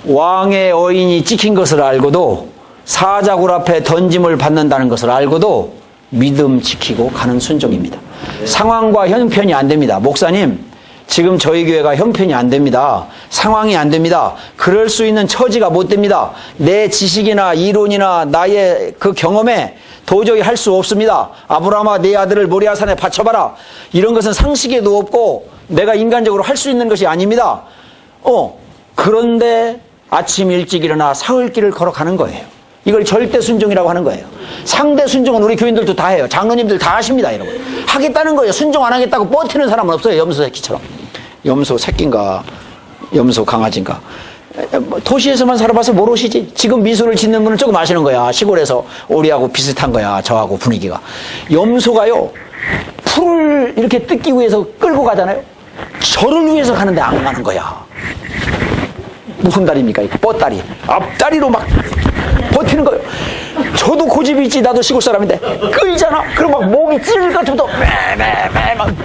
Speaker 1: 왕의 어인이 찍힌 것을 알고도 사자굴 앞에 던짐을 받는다는 것을 알고도 믿음 지키고 가는 순종입니다. 상황과 형편이 안 됩니다. 목사님, 지금 저희 교회가 형편이 안 됩니다. 상황이 안 됩니다. 그럴 수 있는 처지가 못 됩니다. 내 지식이나 이론이나 나의 그 경험에 도저히 할 수 없습니다. 아브라함아, 내 아들을 모리아산에 바쳐봐라. 이런 것은 상식에도 없고 내가 인간적으로 할 수 있는 것이 아닙니다. 그런데 아침 일찍 일어나 사흘길을 걸어가는 거예요. 이걸 절대 순종이라고 하는 거예요. 상대 순종은 우리 교인들도 다 해요. 장로님들 다 하십니다, 여러분. 하겠다는 거예요. 순종 안 하겠다고 버티는 사람은 없어요. 염소 새끼처럼. 염소 새끼인가 염소 강아지인가. 도시에서만 살아봐서 모르시지. 지금 미소를 짓는 분은 조금 아시는 거야. 시골에서 우리하고 비슷한 거야, 저하고 분위기가. 염소가요, 풀을 이렇게 뜯기 위해서 끌고 가잖아요. 저를 위해서 가는데 안 가는 거야. 무슨 다리입니까? 이거 뻗다리. 앞다리로 막 버티는 거예요. 저도 고집이 있지. 나도 시골 사람인데 끌잖아. 그럼 막 목이 찔 같으면서 막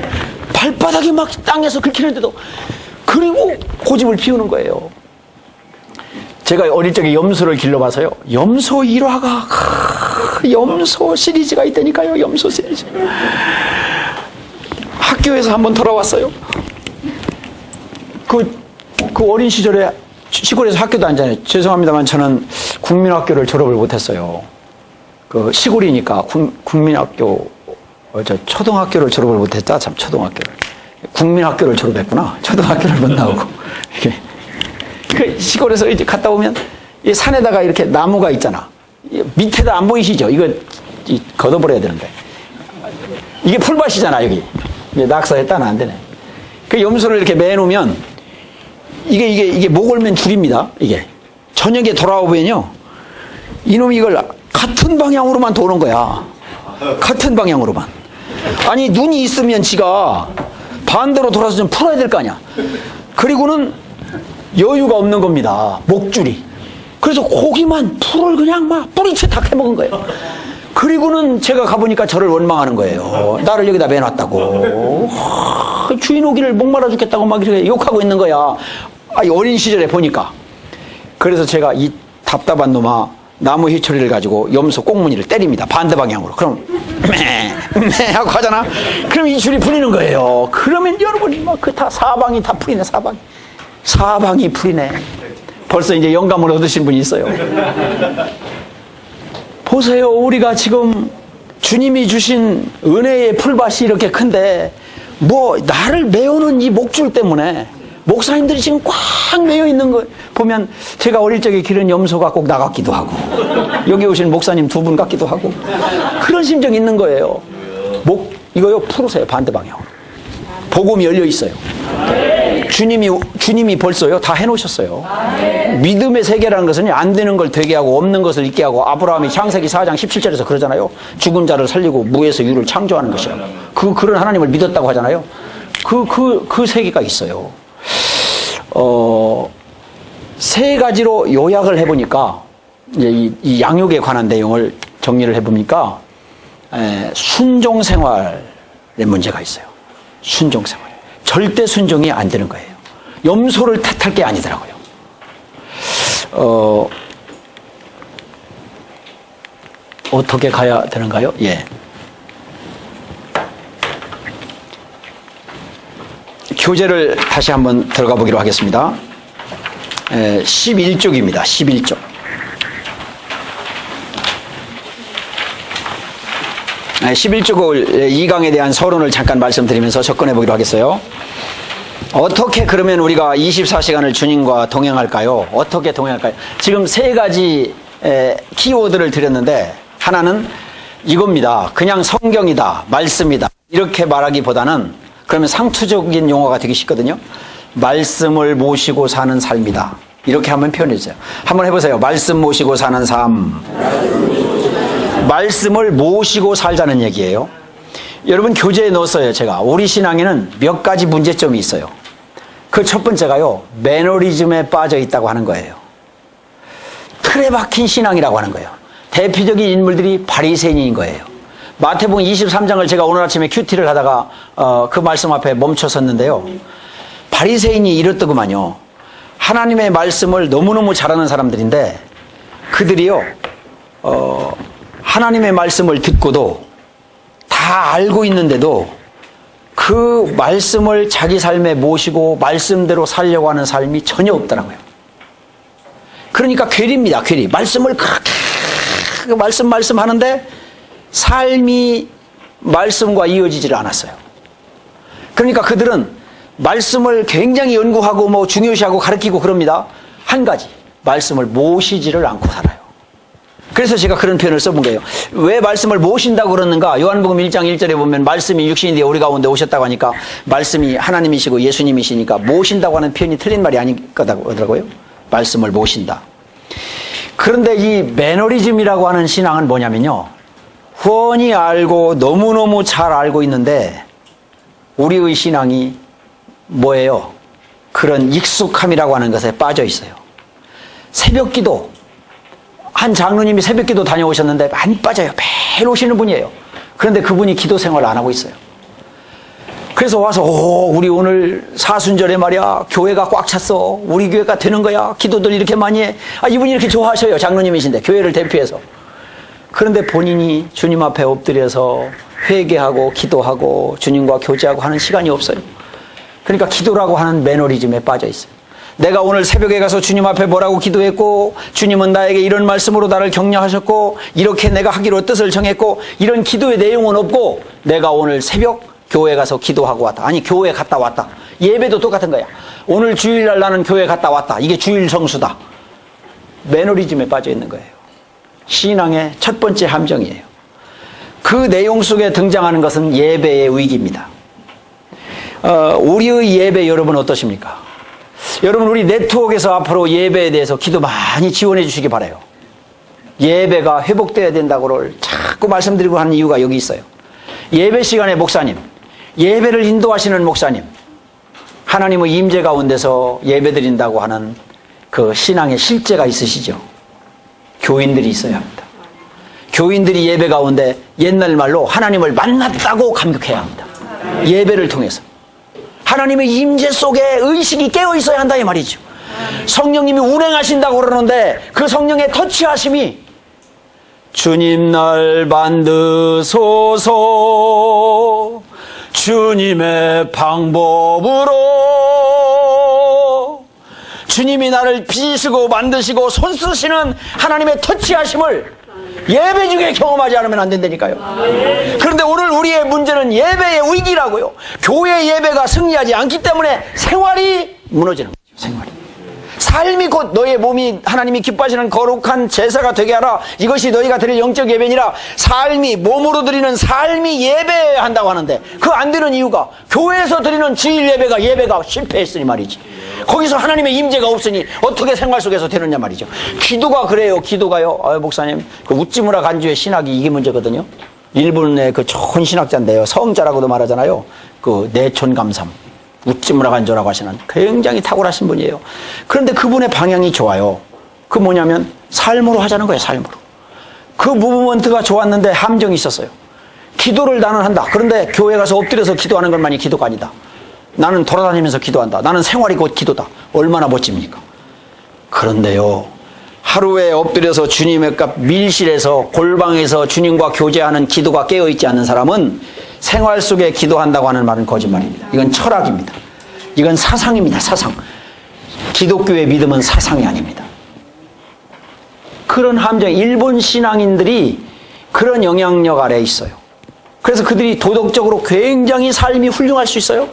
Speaker 1: 발바닥이 막 땅에서 긁히는데도, 그리고 고집을 피우는 거예요. 제가 어릴 적에 염소를 길러봐서요, 염소 1화가 염소 시리즈가 있다니까요. 염소 시리즈. 학교에서 한번 돌아왔어요. 그 어린 시절에 시골에서 학교 다니잖아요. 죄송합니다만 저는 국민학교를 졸업을 못했어요. 그 시골이니까 국민학교, 초등학교를 졸업을 못했다. 참, 초등학교를. 국민학교를 졸업했구나. 초등학교를 못 나오고. 그 시골에서 이제 갔다 오면 이 산에다가 이렇게 나무가 있잖아. 밑에다 안 보이시죠? 이거 걷어버려야 되는데. 이게 풀밭이잖아, 여기. 낙서했다는 안 되네. 그 염소를 이렇게 매놓으면 이게 목올면 줄입니다. 이게 저녁에 돌아오면요, 이놈이 이걸 같은 방향으로만 도는 거야. 같은 방향으로만. 아니, 눈이 있으면 지가 반대로 돌아서 좀 풀어야 될 거 아니야. 그리고는 여유가 없는 겁니다. 목줄이. 그래서 고기만 풀을 그냥 막 뿌리채 다 해먹은 거예요. 그리고는 제가 가보니까 저를 원망하는 거예요. 나를 여기다 매놨다고. 주인 오기를 목말라 죽겠다고 막 이렇게 욕하고 있는 거야. 어린 시절에 보니까. 그래서 제가 이 답답한 놈아 나무 휘초리를 가지고 염소 꽁무니를 때립니다. 반대 방향으로. 그럼 매 하고 하잖아. 그럼 이 줄이 풀리는 거예요. 그러면 여러분이 막 그 다 사방이 다 풀리네. 사방이 풀리네. 벌써 이제 영감을 얻으신 분이 있어요. 보세요. 우리가 지금 주님이 주신 은혜의 풀밭이 이렇게 큰데 뭐 나를 메우는 이 목줄 때문에 목사님들이 지금 꽉 메여 있는 거 보면 제가 어릴 적에 기른 염소가 꼭 나 같기도 하고 여기 오신 목사님 두 분 같기도 하고 그런 심정이 있는 거예요. 이거요 풀으세요. 반대 방향으로. 복음이 열려 있어요. 주님이 벌써요 다 해놓으셨어요. 믿음의 세계라는 것은 안 되는 걸 되게 하고 없는 것을 있게 하고 아브라함이 창세기 4장 17절에서 그러잖아요. 죽은 자를 살리고 무에서 유를 창조하는 것이요. 그런 하나님을 믿었다고 하잖아요. 그 세계가 있어요. 세 가지로 요약을 해보니까 이제 이 양육에 관한 내용을 정리를 해보니까 순종 생활에 문제가 있어요. 순종 생활. 절대 순종이 안 되는 거예요. 염소를 탓할 게 아니더라고요. 어떻게 가야 되는가요? 예. 교재를 다시 한번 들어가 보기로 하겠습니다. 11쪽입니다. 11쪽. 11쪽 2강에 대한 서론을 잠깐 말씀드리면서 접근해 보기로 하겠어요. 어떻게 그러면 우리가 24시간을 주님과 동행할까요? 어떻게 동행할까요? 지금 세 가지 키워드를 드렸는데 하나는 이겁니다. 그냥 성경이다, 말씀이다 이렇게 말하기보다는 그러면 상투적인 용어가 되기 쉽거든요. 말씀을 모시고 사는 삶이다. 이렇게 한번 표현해 주세요. 한번 해보세요. 말씀 모시고 사는 삶. 말씀을 모시고 살자는 얘기예요. 여러분 교재에 넣었어요. 제가 우리 신앙에는 몇 가지 문제점이 있어요. 그 첫 번째가요, 매너리즘에 빠져 있다고 하는 거예요. 틀에 박힌 신앙이라고 하는 거예요. 대표적인 인물들이 바리새인인 거예요. 마태복음 23장을 제가 오늘 아침에 큐티를 하다가 그 말씀 앞에 멈춰섰는데요. 바리새인이 이렇더구만요. 하나님의 말씀을 너무너무 잘하는 사람들인데 그들이요 하나님의 말씀을 듣고도 다 알고 있는데도 그 말씀을 자기 삶에 모시고 말씀대로 살려고 하는 삶이 전혀 없더라고요. 그러니까 괴리입니다. 괴리. 말씀을 그렇게 말씀하는데 삶이 말씀과 이어지질 않았어요. 그러니까 그들은 말씀을 굉장히 연구하고 뭐 중요시하고 가르치고 그럽니다. 한 가지, 말씀을 모시지를 않고 살아요. 그래서 제가 그런 표현을 써본 거예요. 왜 말씀을 모신다고 그러는가? 요한복음 1장 1절에 보면 말씀이 육신이 되어 우리 가운데 오셨다고 하니까 말씀이 하나님이시고 예수님이시니까 모신다고 하는 표현이 틀린 말이 아닐 거더라고요. 말씀을 모신다. 그런데 이 매너리즘이라고 하는 신앙은 뭐냐면요, 훤히 알고 너무너무 잘 알고 있는데 우리의 신앙이 뭐예요? 그런 익숙함이라고 하는 것에 빠져 있어요. 새벽기도, 한 장로님이 새벽기도 다녀오셨는데 많이 빠져요. 매일 오시는 분이에요. 그런데 그분이 기도 생활을 안 하고 있어요. 그래서 와서 우리 오늘 사순절에 말이야 교회가 꽉 찼어. 우리 교회가 되는 거야. 기도들 이렇게 많이 해. 이분이 이렇게 좋아하셔요. 장로님이신데 교회를 대표해서. 그런데 본인이 주님 앞에 엎드려서 회개하고 기도하고 주님과 교제하고 하는 시간이 없어요. 그러니까 기도라고 하는 매너리즘에 빠져 있어요. 내가 오늘 새벽에 가서 주님 앞에 뭐라고 기도했고 주님은 나에게 이런 말씀으로 나를 격려하셨고 이렇게 내가 하기로 뜻을 정했고 이런 기도의 내용은 없고 내가 오늘 새벽 교회 가서 기도하고 왔다. 아니 교회 갔다 왔다. 예배도 똑같은 거야. 오늘 주일날 나는 교회 갔다 왔다. 이게 주일 성수다. 매너리즘에 빠져 있는 거예요. 신앙의 첫 번째 함정이에요. 그 내용 속에 등장하는 것은 예배의 위기입니다. 우리의 예배 여러분 어떠십니까? 여러분 우리 네트워크에서 앞으로 예배에 대해서 기도 많이 지원해 주시기 바라요. 예배가 회복되어야 된다고를 자꾸 말씀드리고 하는 이유가 여기 있어요. 예배 시간에 목사님, 예배를 인도하시는 목사님, 하나님의 임재 가운데서 예배드린다고 하는 그 신앙의 실제가 있으시죠? 교인들이 있어야 합니다. 교인들이 예배 가운데 옛날 말로 하나님을 만났다고 감격해야 합니다. 예배를 통해서 하나님의 임재 속에 의식이 깨어 있어야 한다 이 말이죠. 성령님이 운행하신다고 그러는데 그 성령의 터치하심이 주님 날 만드소서 주님의 방법으로 주님이 나를 빚으시고 만드시고 손 쓰시는 하나님의 터치하심을 예배 중에 경험하지 않으면 안 된다니까요. 그런데 오늘 우리의 문제는 예배의 위기라고요. 교회 예배가 승리하지 않기 때문에 생활이 무너지는 거죠. 생활이. 삶이 곧 너의 몸이 하나님이 기뻐하시는 거룩한 제사가 되게 하라. 이것이 너희가 드릴 영적 예배니라. 삶이 몸으로 드리는 삶이 예배한다고 하는데 그 안 되는 이유가 교회에서 드리는 주일 예배가 실패했으니 말이지. 거기서 하나님의 임재가 없으니 어떻게 생활 속에서 되느냐 말이죠. 기도가 그래요. 기도가요. 목사님 그 우찌무라 간주의 신학이 이게 문제거든요. 일본의 그 좋은 신학자인데요. 성자라고도 말하잖아요. 그 내촌감삼 우찌무라 간조라고 하시는 굉장히 탁월하신 분이에요. 그런데 그분의 방향이 좋아요. 그 뭐냐면 삶으로 하자는 거예요. 삶으로. 그 무브먼트가 좋았는데 함정이 있었어요. 기도를 나는 한다. 그런데 교회 가서 엎드려서 기도하는 것만이 기도가 아니다. 나는 돌아다니면서 기도한다. 나는 생활이 곧 기도다. 얼마나 멋집니까? 그런데요, 하루에 엎드려서 주님의 값 밀실에서 골방에서 주님과 교제하는 기도가 깨어있지 않는 사람은 생활 속에 기도한다고 하는 말은 거짓말입니다. 이건 철학입니다. 이건 사상입니다. 사상. 기독교의 믿음은 사상이 아닙니다. 그런 함정, 일본 신앙인들이 그런 영향력 아래에 있어요. 그래서 그들이 도덕적으로 굉장히 삶이 훌륭할 수 있어요.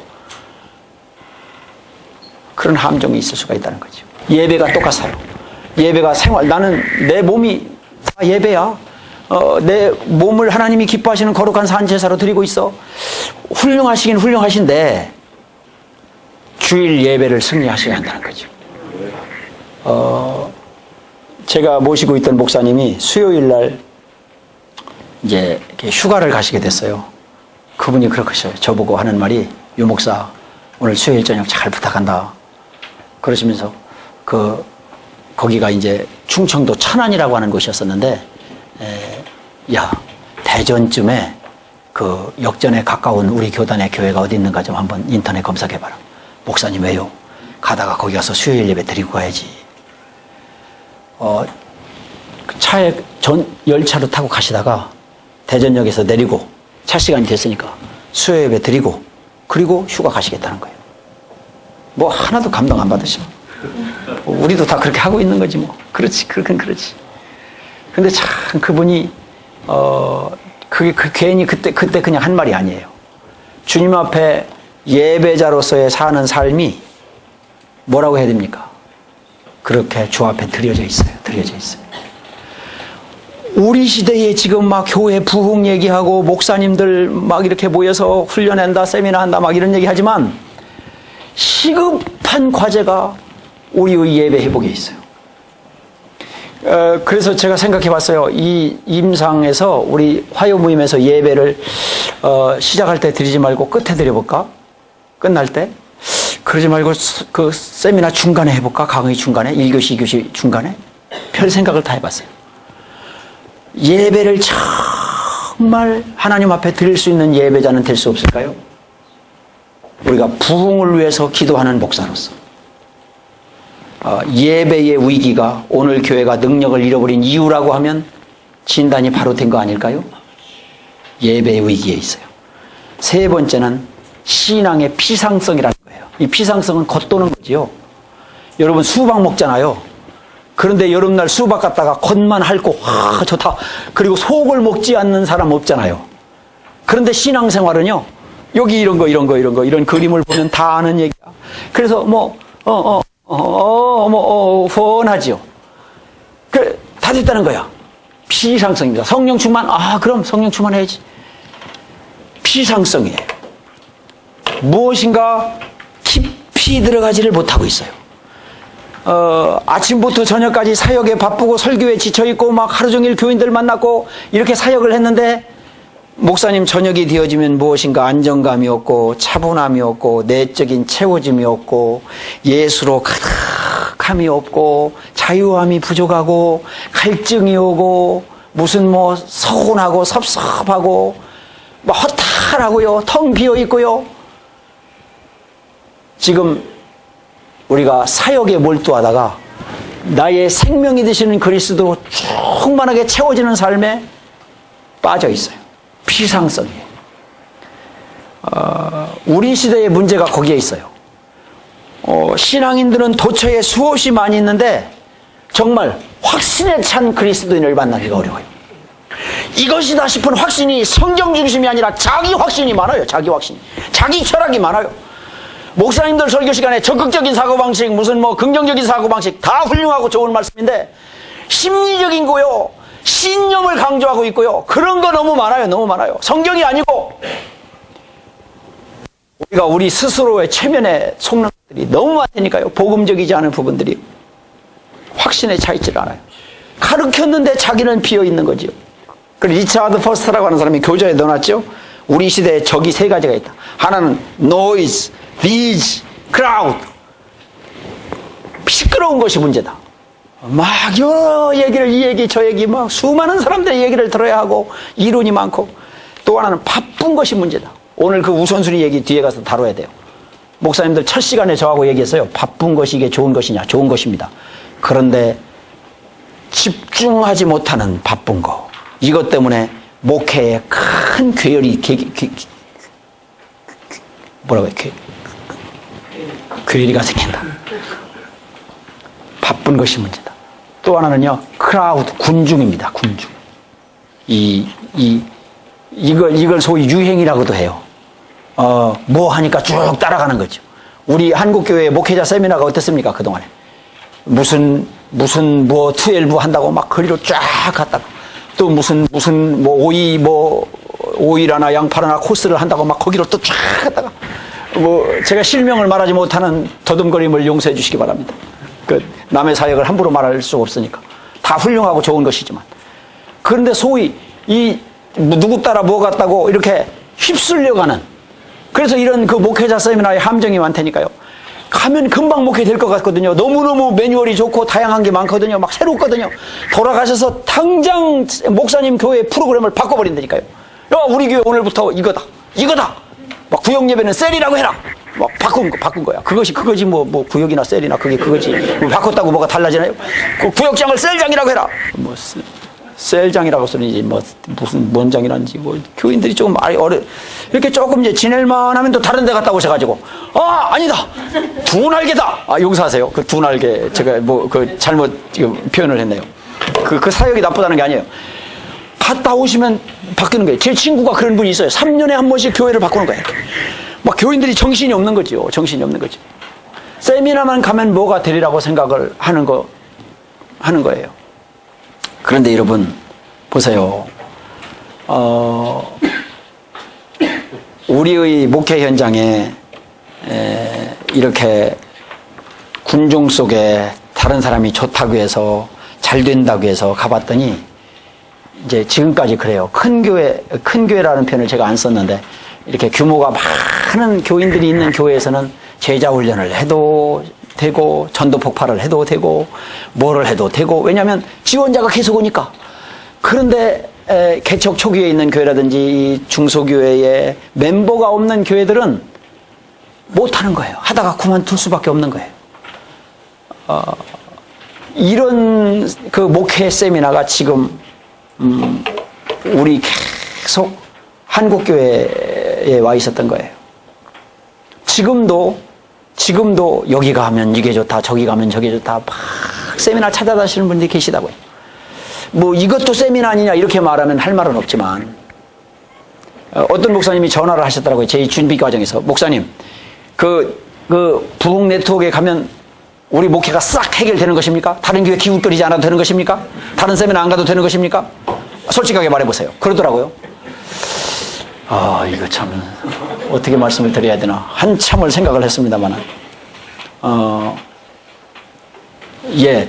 Speaker 1: 그런 함정이 있을 수가 있다는 거죠. 예배가 똑같아요. 예배가 생활. 나는 내 몸이 다 예배야. 내 몸을 하나님이 기뻐하시는 거룩한 산제사로 드리고 있어. 훌륭하시긴 훌륭하신데 주일 예배를 승리하셔야 한다는 거죠. 제가 모시고 있던 목사님이 수요일 날 이제 휴가를 가시게 됐어요. 그분이 그렇게 하셔요. 저보고 하는 말이, 유 목사 오늘 수요일 저녁 잘 부탁한다. 그러시면서 거기가 이제 충청도 천안이라고 하는 곳이었었는데, 야 대전쯤에 그 역전에 가까운 우리 교단의 교회가 어디 있는가 좀 한번 인터넷 검색해봐라. 목사님 왜요? 가다가 거기 가서 수요일 예배 드리고 가야지. 차에 열차로 타고 가시다가 대전역에서 내리고 차 시간이 됐으니까 수요 예배 드리고 그리고 휴가 가시겠다는 거예요. 뭐 하나도 감동 안 받으시고. 우리도 다 그렇게 하고 있는 거지 뭐. 그렇지, 그렇긴 그렇지. 근데 참 그분이 그게 괜히 그때 그냥 한 말이 아니에요. 주님 앞에 예배자로서의 사는 삶이 뭐라고 해야 됩니까? 그렇게 주 앞에 드려져 있어요. 드려져 있어요. 우리 시대에 지금 막 교회 부흥 얘기하고 목사님들 막 이렇게 모여서 훈련한다, 세미나 한다 막 이런 얘기 하지만 시급한 과제가 우리의 예배 회복에 있어요. 그래서 제가 생각해 봤어요. 이 임상에서 우리 화요 모임에서 예배를 시작할 때 드리지 말고 끝에 드려볼까? 끝날 때? 그러지 말고 그 세미나 중간에 해볼까? 강의 중간에? 1교시, 2교시 중간에? 별 생각을 다 해봤어요. 예배를 정말 하나님 앞에 드릴 수 있는 예배자는 될 수 없을까요? 우리가 부흥을 위해서 기도하는 목사로서 예배의 위기가 오늘 교회가 능력을 잃어버린 이유라고 하면 진단이 바로 된 거 아닐까요? 예배의 위기에 있어요. 세 번째는 신앙의 피상성이라는 거예요. 이 피상성은 겉도는 거지요. 여러분 수박 먹잖아요. 그런데 여름날 수박 갖다가 겉만 핥고 좋다. 그리고 속을 먹지 않는 사람 없잖아요. 그런데 신앙생활은요. 여기 이런 그림을 보면 다 아는 얘기야. 그래서 훤하지요. 다 됐다는 거야. 피상성입니다. 성령 충만, 그럼 성령 충만해야지. 피상성이에요. 무엇인가 깊이 들어가지를 못하고 있어요. 아침부터 저녁까지 사역에 바쁘고 설교에 지쳐있고 막 하루 종일 교인들 만났고 이렇게 사역을 했는데 목사님 저녁이 되어지면 무엇인가 안정감이 없고 차분함이 없고 내적인 채워짐이 없고 예수로 가득함이 없고 자유함이 부족하고 갈증이 오고 무슨 뭐 서운하고 섭섭하고 뭐 허탈하고요. 텅 비어 있고요. 지금 우리가 사역에 몰두하다가 나의 생명이 되시는 그리스도로 충만하게 채워지는 삶에 빠져 있어요. 피상성이에요. 우리 시대의 문제가 거기에 있어요. 신앙인들은 도처에 수없이 많이 있는데 정말 확신에 찬 그리스도인을 만나기가 어려워요. 이것이다 싶은 확신이 성경 중심이 아니라 자기 확신이 많아요. 자기 확신, 자기 철학이 많아요. 목사님들 설교 시간에 적극적인 사고방식, 무슨 뭐 긍정적인 사고방식 다 훌륭하고 좋은 말씀인데 심리적인 거요, 신념을 강조하고 있고요. 그런 거 너무 많아요. 너무 많아요. 성경이 아니고 우리가 우리 스스로의 체면에 속는 것들이 너무 많으니까요. 복음적이지 않은 부분들이 확신에 차 있질 않아요. 가르쳤는데 자기는 비어 있는 거지요. 그리고 리차드 퍼스트라고 하는 사람이 교재에 넣어놨죠. 우리 시대에 적이 세 가지가 있다. 하나는 noise, busy, crowd. 시끄러운 것이 문제다. 막 여러 얘기를 이 얘기 저 얘기 막 수많은 사람들의 얘기를 들어야 하고 이론이 많고, 또 하나는 바쁜 것이 문제다. 오늘 그 우선순위 얘기 뒤에 가서 다뤄야 돼요. 목사님들 첫 시간에 저하고 얘기했어요. 바쁜 것이 이게 좋은 것이냐? 좋은 것입니다. 그런데 집중하지 못하는 바쁜 거, 이것 때문에 목회에 큰 괴열이 뭐라고 해요? 괴리가 생긴다. 바쁜 것이 문제다. 또 하나는요, 크라우드, 군중입니다. 군중. 이걸 소위 유행이라고도 해요. 뭐 하니까 쭉 따라가는 거죠. 우리 한국교회 목회자 세미나가 어땠습니까? 그동안에. 무슨 12 한다고 막 거리로 쫙 갔다가, 또 무슨 오일하나 양파나 코스를 한다고 막 거기로 또 쫙 갔다가, 제가 실명을 말하지 못하는 더듬거림을 용서해 주시기 바랍니다. 남의 사역을 함부로 말할 수 없으니까. 다 훌륭하고 좋은 것이지만. 그런데 소위 누구 따라 뭐 같다고 이렇게 휩쓸려가는, 그래서 이런 그 목회자 세미나에 함정이 많다니까요. 가면 금방 목회될 것 같거든요. 너무너무 매뉴얼이 좋고 다양한 게 많거든요. 막 새롭거든요. 돌아가셔서 당장 목사님 교회 프로그램을 바꿔버린다니까요. 야, 우리 교회 오늘부터 이거다. 막 구역 예배는 셀이라고 해라. 막 바꾼 거야. 그것이 뭐 구역이나 셀이나 그거지. 바꿨다고 뭐가 달라지나요? 그 구역장을 셀장이라고 해라. 셀장이라고 쓰는지 무슨 뭔 장이란지 교인들이 조금 이렇게 조금 이제 지낼만 하면 또 다른 데 갔다 오셔가지고, 아니다, 두 날개다. 용서하세요. 그 두 날개 제가 잘못 표현을 했네요. 그 사역이 나쁘다는 게 아니에요. 갔다 오시면 바뀌는 거예요. 제 친구가 그런 분이 있어요. 3년에 한 번씩 교회를 바꾸는 거예요. 막 교인들이 정신이 없는 거죠. 세미나만 가면 뭐가 되리라고 생각을 하는 거예요. 그런데 여러분 보세요. 우리의 목회 현장에 이렇게 군중 속에 다른 사람이 좋다고 해서 잘 된다고 해서 가봤더니, 이제 지금까지 그래요. 큰 교회라는 표현을 제가 안 썼는데, 이렇게 규모가 많은 교인들이 있는 교회에서는 제자 훈련을 해도 되고, 전도 폭발을 해도 되고, 뭐를 해도 되고, 왜냐하면 지원자가 계속 오니까. 그런데 개척 초기에 있는 교회라든지 중소교회에 멤버가 없는 교회들은 못하는 거예요. 하다가 그만둘 수밖에 없는 거예요. 이런 그 목회 세미나가 지금 우리 계속 한국교회에 와 있었던 거예요. 지금도 여기 가면 이게 좋다, 저기 가면 저게 좋다, 막 세미나 찾아다니시는 분들이 계시다고요. 이것도 세미나 아니냐 이렇게 말하면 할 말은 없지만, 어떤 목사님이 전화를 하셨더라고요. 제 준비 과정에서. 목사님, 부흥 네트워크에 가면 우리 목회가 싹 해결되는 것입니까? 다른 교회 기웃거리지 않아도 되는 것입니까? 다른 세미나 안 가도 되는 것입니까? 솔직하게 말해보세요. 그러더라고요. 이거 참 어떻게 말씀을 드려야 되나 한참을 생각을 했습니다만,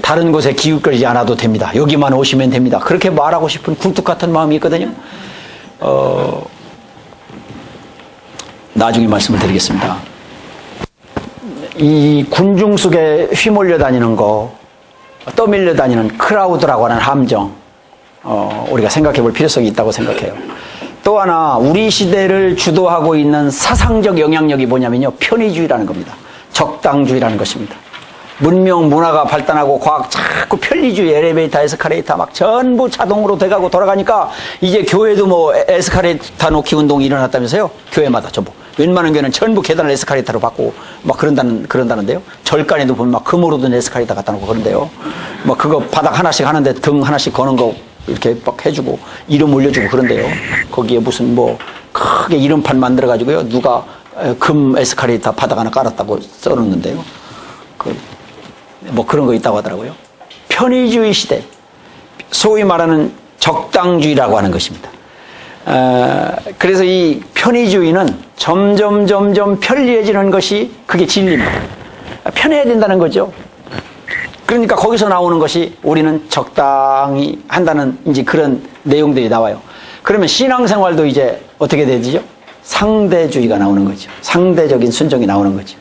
Speaker 1: 다른 곳에 기웃거리지 않아도 됩니다. 여기만 오시면 됩니다. 그렇게 말하고 싶은 굴뚝 같은 마음이 있거든요. 나중에 말씀을 드리겠습니다. 이 군중 속에 휘몰려 다니는 거, 떠밀려 다니는 크라우드라고 하는 함정, 우리가 생각해 볼 필요성이 있다고 생각해요. 또 하나, 우리 시대를 주도하고 있는 사상적 영향력이 뭐냐면요, 편의주의라는 겁니다. 적당주의라는 것입니다. 문명, 문화가 발달하고 과학 자꾸 편리주의, 엘리베이터, 에스카레이터 막 전부 자동으로 돼가고 돌아가니까 이제 교회도 뭐 에스카레이터 놓기 운동이 일어났다면서요? 교회마다 전부. 웬만한 교회는 전부 계단을 에스카레이터로 받고 막 그런다는데요. 절간에도 보면 막 금으로 된 에스카레이터 갖다 놓고 그런데요. 뭐 그거 바닥 하나씩 하는데 등 하나씩 거는 거 이렇게 막 해주고 이름 올려주고 그런데요. 거기에 무슨 뭐 크게 이름판 만들어가지고요. 누가 금 에스카레이터 바닥 하나 깔았다고 써놓는데요. 뭐 그런 거 있다고 하더라고요. 편의주의 시대, 소위 말하는 적당주의라고 하는 것입니다. 그래서 이 편의주의는 점점 편리해지는 것이 그게 진리입니다. 편해야 된다는 거죠. 그러니까 거기서 나오는 것이 우리는 적당히 한다는 이제 그런 내용들이 나와요. 그러면 신앙생활도 이제 어떻게 되죠? 상대주의가 나오는 거죠. 상대적인 순종이 나오는 거죠.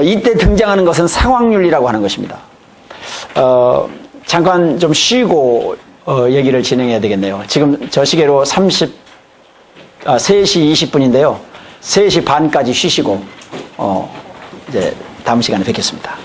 Speaker 1: 이때 등장하는 것은 상황윤리라고 하는 것입니다. 잠깐 좀 쉬고 얘기를 진행해야 되겠네요. 지금 저 시계로 3시 20분인데요. 3시 반까지 쉬시고 이제 다음 시간에 뵙겠습니다.